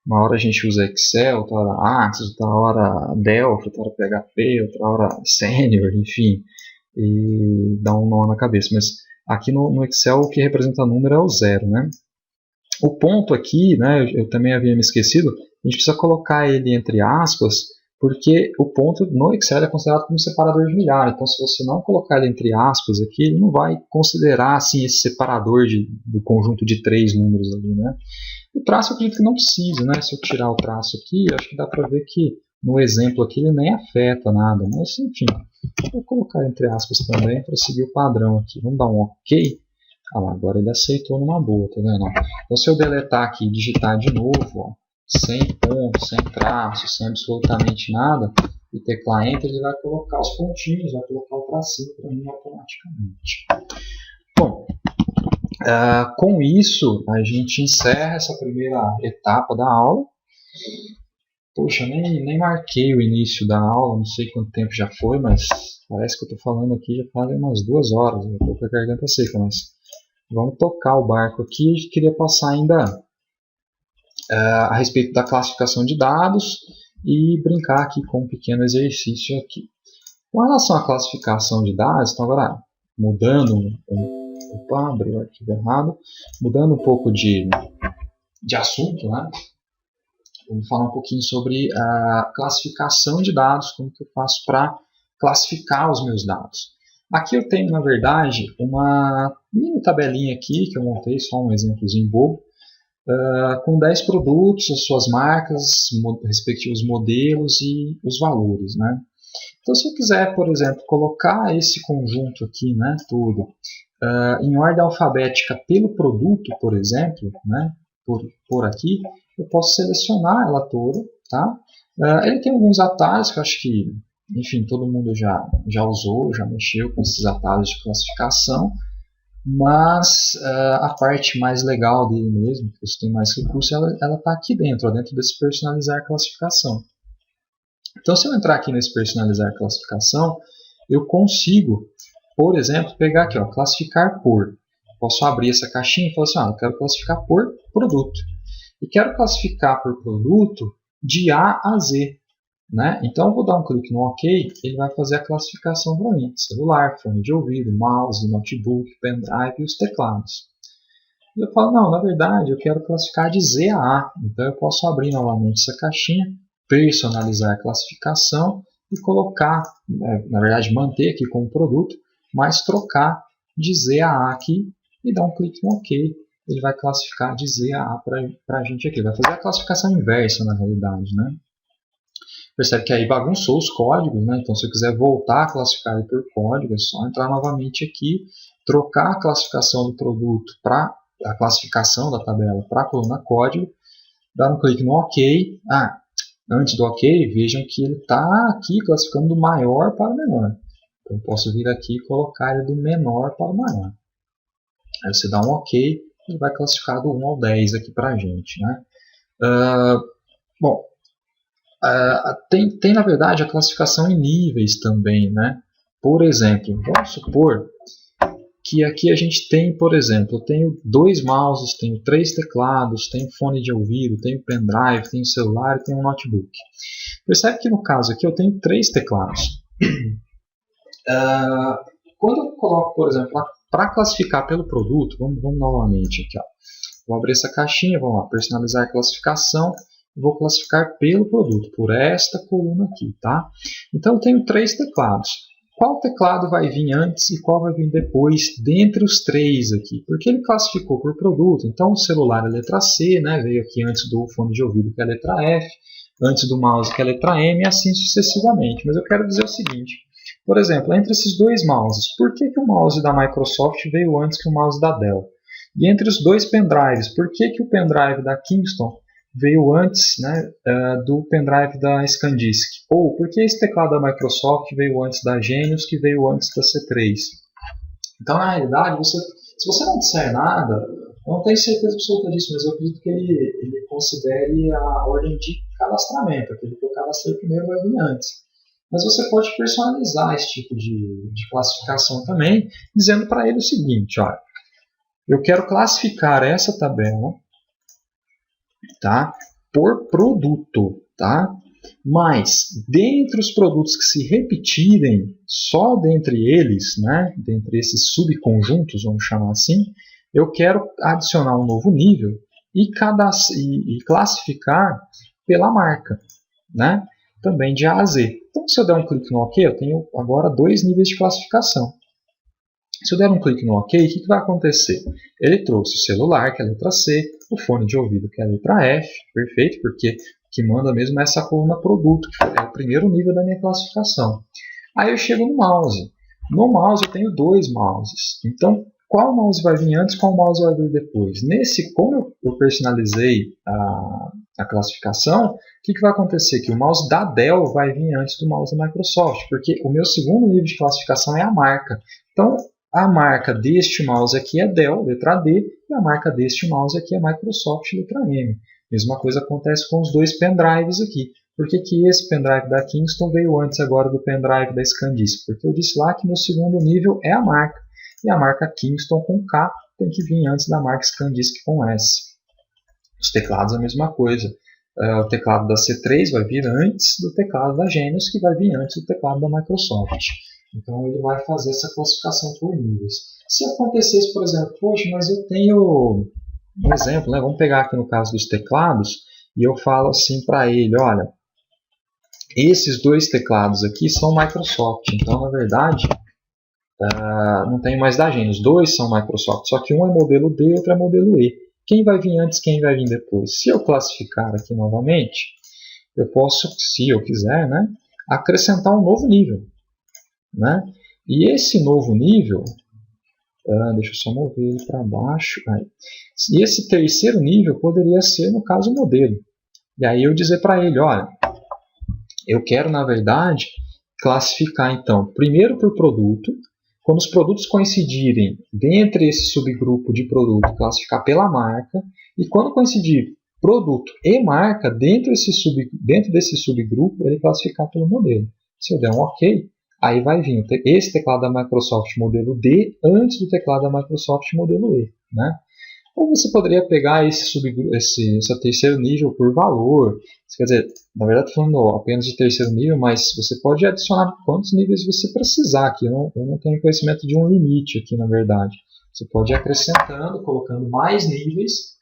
Uma hora a gente usa Excel, outra hora Access, outra hora Delphi, outra hora PHP, outra hora Senior, enfim, e dá um nó na cabeça. Mas aqui no Excel o que representa número é o zero, né? O ponto aqui, né, eu também havia me esquecido, a gente precisa colocar ele entre aspas, porque o ponto no Excel é considerado como separador de milhar. Então, se você não colocar ele entre aspas aqui, ele não vai considerar assim, esse separador do conjunto de 3 números ali, né? O traço eu acredito que não precisa, né? Se eu tirar o traço aqui, acho que dá para ver que no exemplo aqui ele nem afeta nada, mas enfim, vou colocar entre aspas também para seguir o padrão aqui. Vamos dar um OK. Ah lá, agora ele aceitou numa boa, tá vendo? Então se eu deletar aqui e digitar de novo, ó, sem ponto, sem traço, sem absolutamente nada, e teclar Enter, ele vai colocar os pontinhos, vai colocar o tracinho para mim automaticamente. Bom, com isso a gente encerra essa primeira etapa da aula. Poxa, nem marquei o início da aula, não sei quanto tempo já foi, mas parece que eu estou falando aqui já faz umas 2 horas, eu estou com a garganta seca, mas vamos tocar o barco aqui. A gente queria passar ainda a respeito da classificação de dados e brincar aqui com um pequeno exercício aqui. Com relação à classificação de dados, então agora mudando opa, abri o arquivo errado, mudando um pouco de assunto, né? Vamos falar um pouquinho sobre a classificação de dados, como que eu faço para classificar os meus dados. Aqui eu tenho, na verdade, uma mini tabelinha aqui, que eu montei, só um exemplozinho bobo, com 10 produtos, as suas marcas, respectivos modelos e os valores, né? Então, se eu quiser, por exemplo, colocar esse conjunto aqui, né, tudo, em ordem alfabética pelo produto, por exemplo, né, por aqui, eu posso selecionar ela toda, tá? Ele tem alguns atalhos que eu acho que, enfim, todo mundo já usou, já mexeu com esses atalhos de classificação, mas a parte mais legal dele mesmo, que você tem mais recurso, ela está aqui dentro, dentro desse personalizar classificação. Então, se eu entrar aqui nesse personalizar classificação, eu consigo, por exemplo, pegar aqui, ó, classificar por. Posso abrir essa caixinha e falar assim, eu quero classificar por produto. E quero classificar por produto de A a Z. Né? Então, eu vou dar um clique no OK, ele vai fazer a classificação para mim. Celular, fone de ouvido, mouse, notebook, pendrive e os teclados. E eu falo, não, na verdade, eu quero classificar de Z a A. Então, eu posso abrir novamente essa caixinha, personalizar a classificação e colocar, na verdade, manter aqui como produto, mas trocar de Z a A aqui e dar um clique no OK. Ele vai classificar de Z a A para a gente aqui. Vai fazer a classificação inversa, na realidade, né? Percebe que aí bagunçou os códigos, né? Então, se eu quiser voltar a classificar ele por código, é só entrar novamente aqui, trocar a classificação do produto para a classificação da tabela para a coluna código, dar um clique no OK. Antes do OK, vejam que ele está aqui classificando do maior para o menor. Então, eu posso vir aqui e colocar ele do menor para o maior. Aí você dá um OK, ele vai classificar do 1 ao 10 aqui para a gente, né? Bom, tem, na verdade, a classificação em níveis também, né? Por exemplo, vamos supor que aqui a gente tem, por exemplo, eu tenho 2 mouses, tenho 3 teclados, tenho fone de ouvido, tenho pendrive, tenho celular e tenho um notebook. Percebe que no caso aqui eu tenho 3 teclados. Quando eu coloco, por exemplo, para classificar pelo produto, vamos novamente aqui, ó. Vou abrir essa caixinha, vamos lá, personalizar a classificação. Vou classificar pelo produto, por esta coluna aqui, tá? Então, eu tenho 3 teclados. Qual teclado vai vir antes e qual vai vir depois, dentre os 3 aqui? Porque ele classificou por produto. Então, o celular é a letra C, né? Veio aqui antes do fone de ouvido, que é a letra F, antes do mouse, que é a letra M, e assim sucessivamente. Mas eu quero dizer o seguinte, por exemplo, entre esses 2 mouses, por que o mouse da Microsoft veio antes que o mouse da Dell? E entre os 2 pendrives, por que o pendrive da Kingston veio antes, né, do pendrive da SanDisk? Ou por que esse teclado da Microsoft veio antes da Genius, que veio antes da C3? Então, na realidade, se você não disser nada, eu não tenho certeza absoluta disso, mas eu acredito que ele considere a ordem de cadastramento. Aquele que eu cadastrei primeiro vai vir antes. Mas você pode personalizar esse tipo de classificação também, dizendo para ele o seguinte, olha, eu quero classificar essa tabela, tá, por produto, tá? Mas, dentre os produtos que se repetirem, só dentre eles, né, dentre esses subconjuntos, vamos chamar assim, eu quero adicionar um novo nível e classificar pela marca, né, também de A a Z. Então, se eu der um clique no OK, eu tenho agora 2 níveis de classificação. Se eu der um clique no OK, o que vai acontecer? Ele trouxe o celular, que é a letra C, o fone de ouvido, que é a letra F, perfeito, porque o que manda mesmo é essa coluna produto, que é o primeiro nível da minha classificação. Aí eu chego no mouse. No mouse eu tenho 2 mouses. Então, qual mouse vai vir antes, qual mouse vai vir depois? Como eu personalizei a classificação, o que vai acontecer? Que o mouse da Dell vai vir antes do mouse da Microsoft, porque o meu segundo nível de classificação é a marca. Então, a marca deste mouse aqui é Dell, letra D, e a marca deste mouse aqui é Microsoft, letra M. Mesma coisa acontece com os 2 pendrives aqui. Por que esse pendrive da Kingston veio antes agora do pendrive da ScanDisk? Porque eu disse lá que meu segundo nível é a marca. E a marca Kingston com K tem que vir antes da marca ScanDisk com S. Os teclados a mesma coisa. O teclado da C3 vai vir antes do teclado da Genius, que vai vir antes do teclado da Microsoft. Então ele vai fazer essa classificação por níveis. Se acontecesse, por exemplo, poxa, mas eu tenho um exemplo, né? Vamos pegar aqui no caso dos teclados, e eu falo assim para ele, olha, esses 2 teclados aqui são Microsoft, então na verdade não tem mais da Genius, 2 são Microsoft, só que um é modelo D e outro é modelo E. Quem vai vir antes, quem vai vir depois? Se eu classificar aqui novamente, eu posso, se eu quiser, né, acrescentar um novo nível. Né? E esse novo nível, deixa eu só mover ele para baixo, e esse terceiro nível poderia ser, no caso, o modelo. E aí eu dizer para ele, olha, eu quero, na verdade, classificar, então, primeiro por produto, quando os produtos coincidirem dentre esse subgrupo de produto, classificar pela marca, e quando coincidir produto e marca, dentro desse subgrupo, ele classificar pelo modelo. Se eu der um OK, aí vai vir esse teclado da Microsoft modelo D antes do teclado da Microsoft modelo E. Né? Ou você poderia pegar esse terceiro nível por valor. Quer dizer, na verdade estou falando apenas de terceiro nível, mas você pode adicionar quantos níveis você precisar aqui. Eu não tenho conhecimento de um limite aqui, na verdade. Você pode ir acrescentando, colocando mais níveis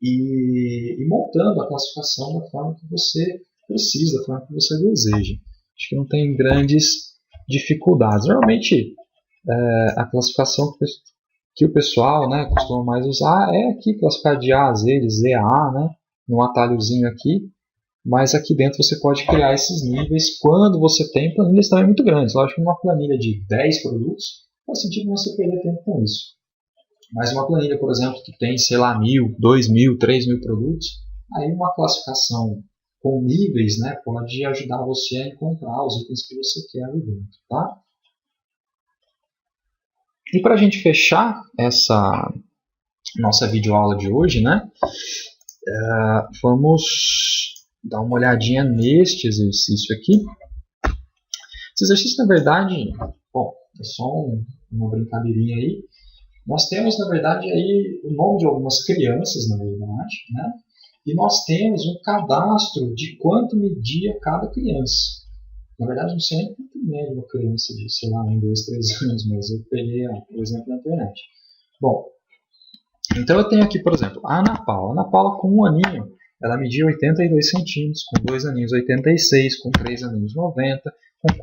e montando a classificação da forma que você precisa, da forma que você deseja. Acho que não tem grandes dificuldades. Normalmente, a classificação que o pessoal, né, costuma mais usar é aqui, classificar de A a Z, de Z a A, né, num atalhozinho aqui. Mas aqui dentro você pode criar esses níveis quando você tem planilhas também muito grandes. Lógico que uma planilha de 10 produtos faz sentido você perder tempo com isso. Mas uma planilha, por exemplo, que tem, sei lá, 1.000, 2.000, 3.000 produtos, aí uma classificação com níveis, né, pode ajudar você a encontrar os itens que você quer ali dentro, tá? E para a gente fechar essa nossa videoaula de hoje, né, vamos dar uma olhadinha neste exercício aqui. Esse exercício, na verdade, bom, é só uma brincadeirinha aí. Nós temos, na verdade, aí o nome de algumas crianças, na verdade, né? E nós temos um cadastro de quanto media cada criança. Na verdade, não sei nem quanto mede uma criança de, sei lá, 1, 2, 3 anos, mas eu peguei, por exemplo, na internet. Bom, então eu tenho aqui, por exemplo, a Ana Paula. A Ana Paula, com 1 aninho, ela media 82 centímetros, com 2 aninhos 86, com 3 aninhos 90, com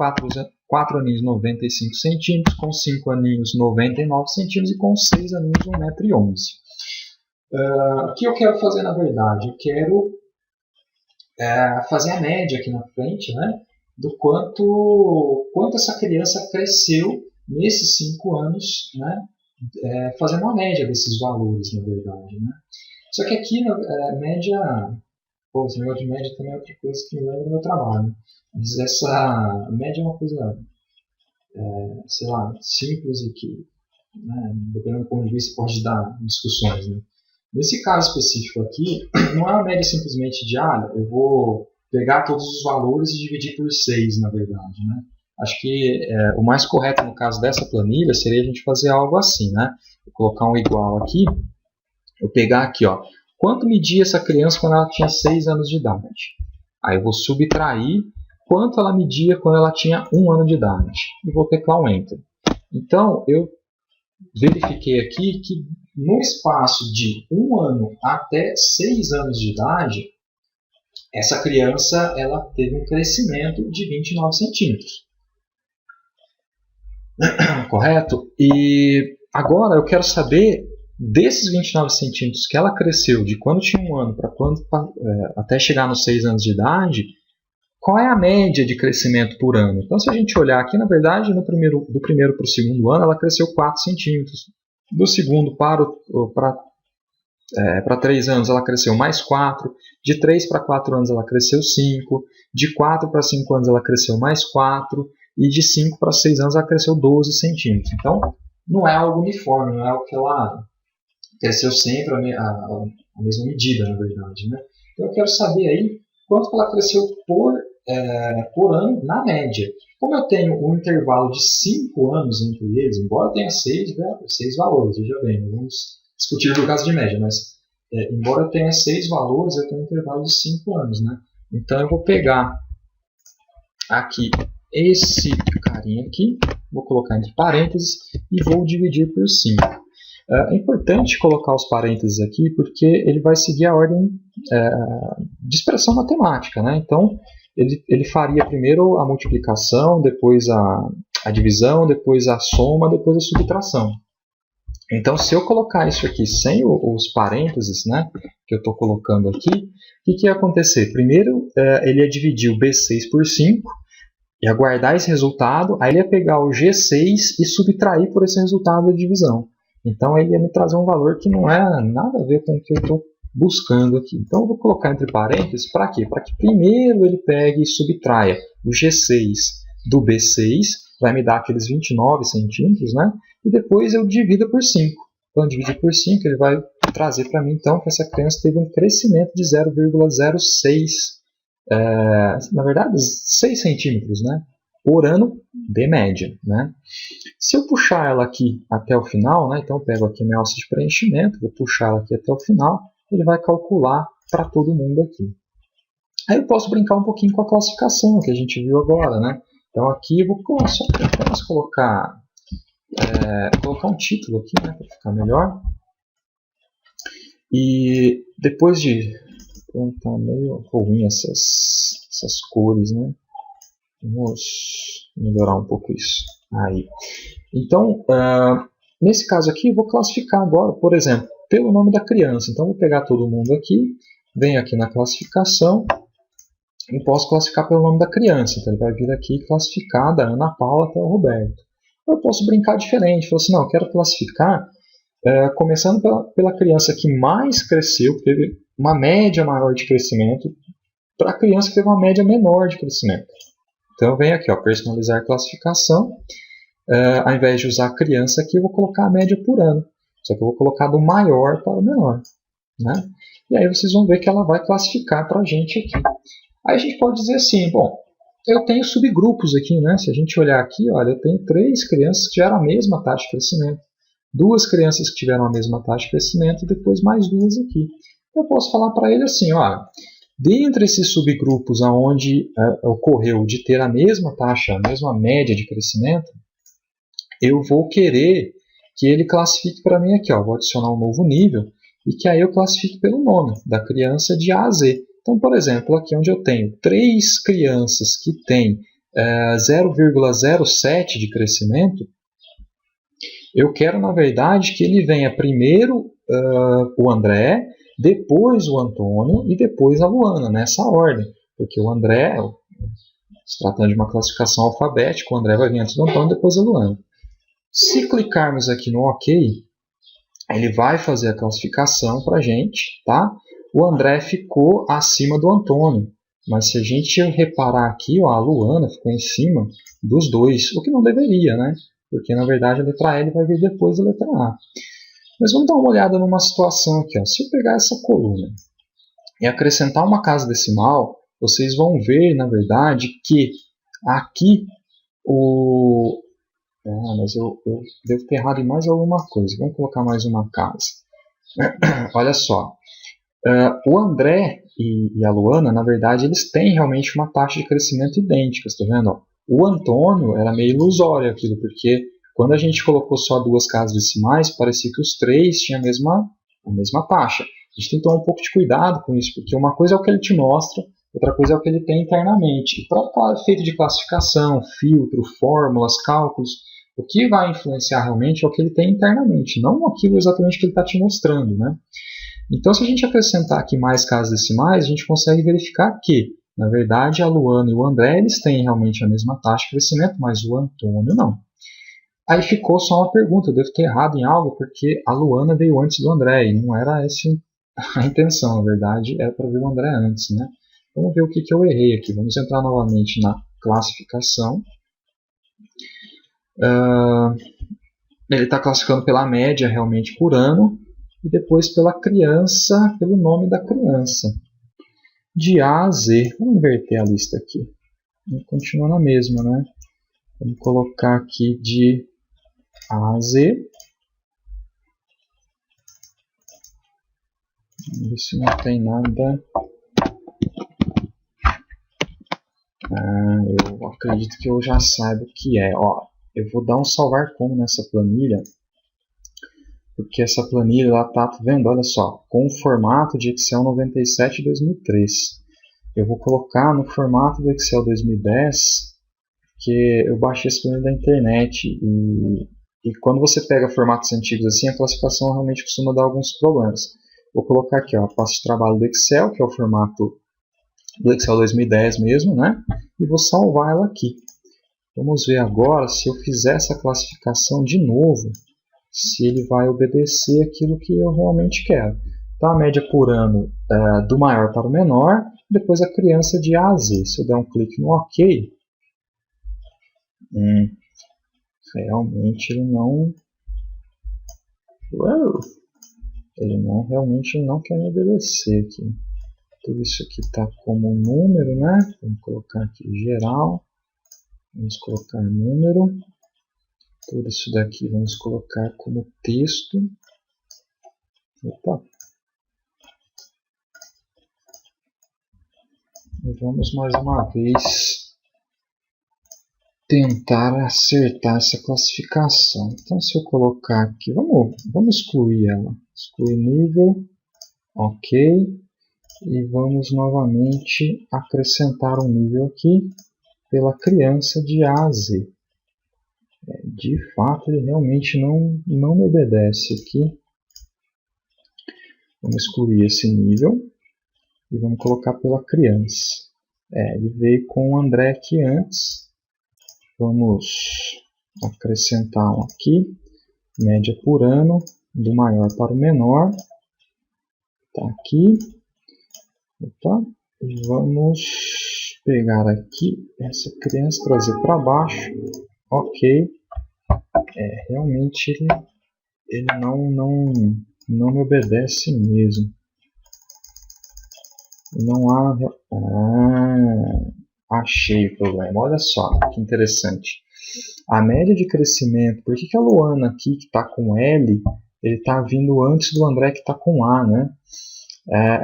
4 aninhos 95 centímetros, com 5 aninhos 99 centímetros e com 6 aninhos 1,11 m. O que eu quero fazer, na verdade? Eu quero fazer a média aqui na frente, né, do quanto essa criança cresceu nesses 5 anos, né, fazendo uma média desses valores, na verdade. Né. Só que aqui, média, esse negócio de média também é outra coisa que me lembra do meu trabalho. Mas essa média é uma coisa, sei lá, simples e que, né, dependendo do ponto de vista, pode dar discussões. Né. Nesse caso específico aqui, não é uma média simplesmente de, eu vou pegar todos os valores e dividir por 6, na verdade, né? Acho que o mais correto no caso dessa planilha seria a gente fazer algo assim, né? Vou colocar um igual aqui, eu pegar aqui, ó, quanto media essa criança quando ela tinha 6 anos de idade. Aí eu vou subtrair quanto ela media quando ela tinha 1 ano de idade. E vou teclar um Enter. Então, eu verifiquei aqui que no espaço de 1 ano até 6 anos de idade, essa criança ela teve um crescimento de 29 centímetros. Correto? E agora eu quero saber, desses 29 centímetros que ela cresceu de quando tinha 1 ano para até chegar nos 6 anos de idade, qual é a média de crescimento por ano? Então, se a gente olhar aqui, na verdade, do primeiro para o segundo ano, ela cresceu 4 centímetros. Do segundo para 3 anos, ela cresceu mais 4. De 3 para 4 anos, ela cresceu 5. De 4 para 5 anos, ela cresceu mais 4. E de 5 para 6 anos, ela cresceu 12 centímetros. Então, não é algo uniforme, não é algo que ela cresceu sempre a mesma medida, na verdade, né? Então, eu quero saber aí quanto ela cresceu por ano, na média. Como eu tenho um intervalo de 5 anos entre eles, embora tenha 6 valores, veja bem, não vamos discutir no caso de média, mas embora eu tenha 6 valores, eu tenho um intervalo de 5 anos, né? Então eu vou pegar aqui esse carinha aqui, vou colocar entre parênteses e vou dividir por 5. É importante colocar os parênteses aqui porque ele vai seguir a ordem de expressão matemática, né? Então ele faria primeiro a multiplicação, depois a divisão, depois a soma, depois a subtração. Então, se eu colocar isso aqui sem os parênteses, né, que eu estou colocando aqui, o que ia acontecer? Primeiro, ele ia dividir o B6 por 5, ia guardar esse resultado, aí ele ia pegar o G6 e subtrair por esse resultado da divisão. Então, ele ia me trazer um valor que não é nada a ver com o que eu estou buscando aqui. Então, eu vou colocar entre parênteses para quê? Para que primeiro ele pegue e subtraia o G6 do B6, vai me dar aqueles 29 centímetros, né? E depois eu divido por 5. Então, dividir por 5, ele vai trazer para mim, então, que essa criança teve um crescimento de 0,06, na verdade, 6 centímetros, né? Por ano de média, né? Se eu puxar ela aqui até o final, né? Então, eu pego aqui a minha alça de preenchimento, vou puxar ela aqui até o final, ele vai calcular para todo mundo aqui. Aí eu posso brincar um pouquinho com a classificação que a gente viu agora, né? Então, aqui eu vou só apenas colocar um título aqui, né, para ficar melhor. E depois de... tá meio ruim essas cores, né? Vamos melhorar um pouco isso. Aí. Então, nesse caso aqui, eu vou classificar agora, por exemplo, pelo nome da criança. Então, eu vou pegar todo mundo aqui, venho aqui na classificação e posso classificar pelo nome da criança. Então, ele vai vir aqui e classificar da Ana Paula até o Roberto. Eu posso brincar diferente, falar assim, não, eu quero classificar começando pela criança que mais cresceu, que teve uma média maior de crescimento, para a criança que teve uma média menor de crescimento. Então eu venho aqui, ó, personalizar classificação, ao invés de usar a criança aqui, eu vou colocar a média por ano, só que eu vou colocar do maior para o menor, né? E aí vocês vão ver que ela vai classificar para a gente aqui. Aí a gente pode dizer assim, bom, eu tenho subgrupos aqui, né? Se a gente olhar aqui, olha, eu tenho 3 crianças que tiveram a mesma taxa de crescimento, 2 crianças que tiveram a mesma taxa de crescimento e depois mais 2 aqui. Eu posso falar para ele assim, ó, dentre esses subgrupos onde ocorreu de ter a mesma taxa, a mesma média de crescimento, eu vou querer que ele classifique para mim aqui, ó, vou adicionar um novo nível e que aí eu classifique pelo nome da criança de A a Z. Então, por exemplo, aqui onde eu tenho 3 crianças que têm 0,07 de crescimento, eu quero, na verdade, que ele venha primeiro o André, depois o Antônio e depois a Luana, nessa ordem. Porque o André, se tratando de uma classificação alfabética, o André vai vir antes do Antônio e depois a Luana. Se clicarmos aqui no OK, ele vai fazer a classificação para a gente, tá? O André ficou acima do Antônio, mas se a gente reparar aqui, ó, a Luana ficou em cima dos dois, o que não deveria, né? Porque na verdade a letra L vai vir depois da letra A. Mas vamos dar uma olhada numa situação aqui, ó. Se eu pegar essa coluna e acrescentar uma casa decimal, vocês vão ver, na verdade, que aqui mas eu devo ter errado em mais alguma coisa. Vamos colocar mais uma casa. Olha só. O André e a Luana, na verdade, eles têm realmente uma taxa de crescimento idêntica. Está vendo? O Antônio era meio ilusório aquilo, porque quando a gente colocou só 2 casas decimais, parecia que os 3 tinham a mesma taxa. A gente tem que tomar um pouco de cuidado com isso, porque uma coisa é o que ele te mostra, outra coisa é o que ele tem internamente. E para efeito de classificação, filtro, fórmulas, cálculos, o que vai influenciar realmente é o que ele tem internamente, não aquilo exatamente que ele está te mostrando, né? Então, se a gente acrescentar aqui mais casas decimais, a gente consegue verificar que, na verdade, a Luana e o André eles têm realmente a mesma taxa de crescimento, mas o Antônio não. Aí ficou só uma pergunta, eu devo ter errado em algo, porque a Luana veio antes do André, e não era essa a intenção, na verdade, era para ver o André antes, né? Vamos ver o que eu errei aqui. Vamos entrar novamente na classificação. Ele está classificando pela média realmente por ano, e depois pela criança, pelo nome da criança. De A a Z. Vamos inverter a lista aqui. Continua na mesma, né? Vamos colocar aqui de A a Z. Vamos ver se não tem nada. Eu acredito que eu já saiba o que é. Eu vou dar um salvar como nessa planilha, porque essa planilha ela tá vendo, olha só, com o formato de Excel 97 de 2003. Eu vou colocar no formato do Excel 2010, porque eu baixei essa planilha da internet e quando você pega formatos antigos assim, a classificação realmente costuma dar alguns problemas. Vou colocar aqui, passo de trabalho do Excel, que é o formato do Excel 2010 mesmo, né? E vou salvar ela aqui. Vamos ver agora se eu fizer essa classificação de novo, se ele vai obedecer aquilo que eu realmente quero. Então, a média por ano do maior para o menor, depois a criança de A a Z. Se eu der um clique no OK, realmente ele não... realmente não quer me obedecer aqui. Tudo isso aqui está como um número, né? Vamos colocar aqui geral. Vamos colocar número. Tudo isso daqui vamos colocar como texto. Opa. E vamos mais uma vez tentar acertar essa classificação. Então, se eu colocar aqui, vamos excluir ela. Excluir nível. OK. E vamos novamente acrescentar um nível aqui pela criança de A a Z. De fato, ele realmente não me obedece aqui. Vamos excluir esse nível e vamos colocar pela criança. Ele veio com o André aqui antes. Vamos acrescentar um aqui. Média por ano, do maior para o menor. Está aqui. Opa. Vamos pegar aqui essa criança, trazer para baixo. OK. Realmente ele não me obedece mesmo. Não há... achei o problema. Olha só que interessante. A média de crescimento, por que a Luana aqui que está com L, ele está vindo antes do André que está com A, né?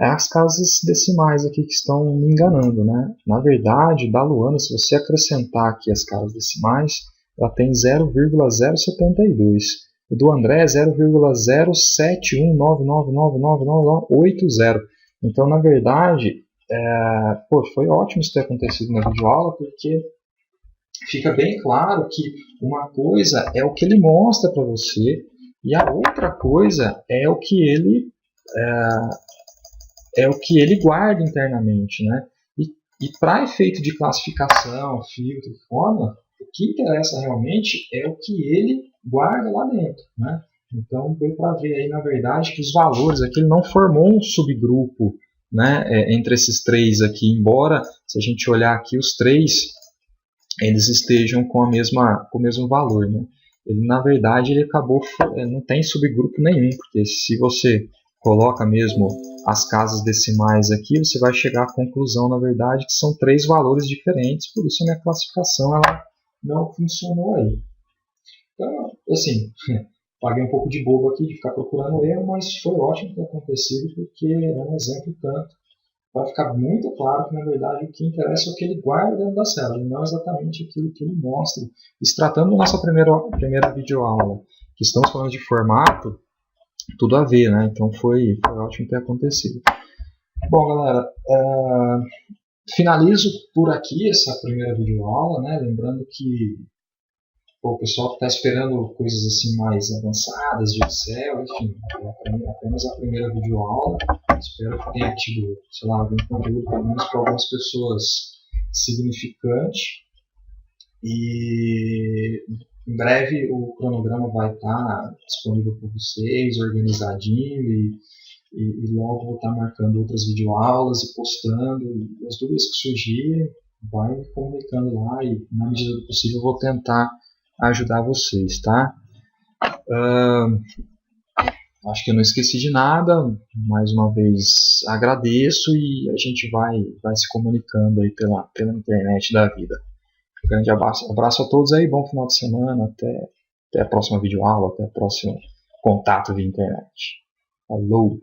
As casas decimais aqui que estão me enganando, né? Na verdade, da Luana, se você acrescentar aqui as casas decimais, ela tem 0,072. O do André é 0,07199999980. Então, na verdade, foi ótimo isso ter acontecido na videoaula, porque fica bem claro que uma coisa é o que ele mostra para você e a outra coisa é o que ele guarda internamente, né? E para efeito de classificação, filtro, fórmula, o que interessa realmente é o que ele guarda lá dentro, né? Então, deu para ver aí, na verdade, que os valores aqui ele não formou um subgrupo, né, entre esses três aqui, embora, se a gente olhar aqui, os três, eles estejam com o mesmo valor, né? Ele, na verdade, ele acabou, não tem subgrupo nenhum, porque se você coloca mesmo as casas decimais aqui, você vai chegar à conclusão, na verdade, que são 3 valores diferentes, por isso a minha classificação ela não funcionou aí. Então, assim, paguei um pouco de bobo aqui de ficar procurando erro, mas foi ótimo ter acontecido, porque é um exemplo tanto. Vai ficar muito claro que, na verdade, o que interessa é o que ele guarda dentro da célula, e não exatamente aquilo que ele mostra. E se tratando da nossa primeira videoaula, que estamos falando de formato, tudo a ver, né? Então foi ótimo ter acontecido. Bom, galera, finalizo por aqui essa primeira videoaula, né? Lembrando que o pessoal que está esperando coisas assim mais avançadas de Excel, enfim, é apenas a primeira videoaula. Espero que tenha tido, sei lá, algum conteúdo, pelo menos para algumas pessoas, significante. E em breve o cronograma vai estar disponível para vocês, organizadinho, e logo vou estar marcando outras videoaulas e postando. E as dúvidas que surgirem, vai me comunicando lá e, na medida do possível, eu vou tentar ajudar vocês, tá? Acho que eu não esqueci de nada. Mais uma vez agradeço e a gente vai se comunicando aí pela internet da vida. Um grande abraço a todos aí, bom final de semana, até a próxima videoaula, até o próximo contato via internet. Falou!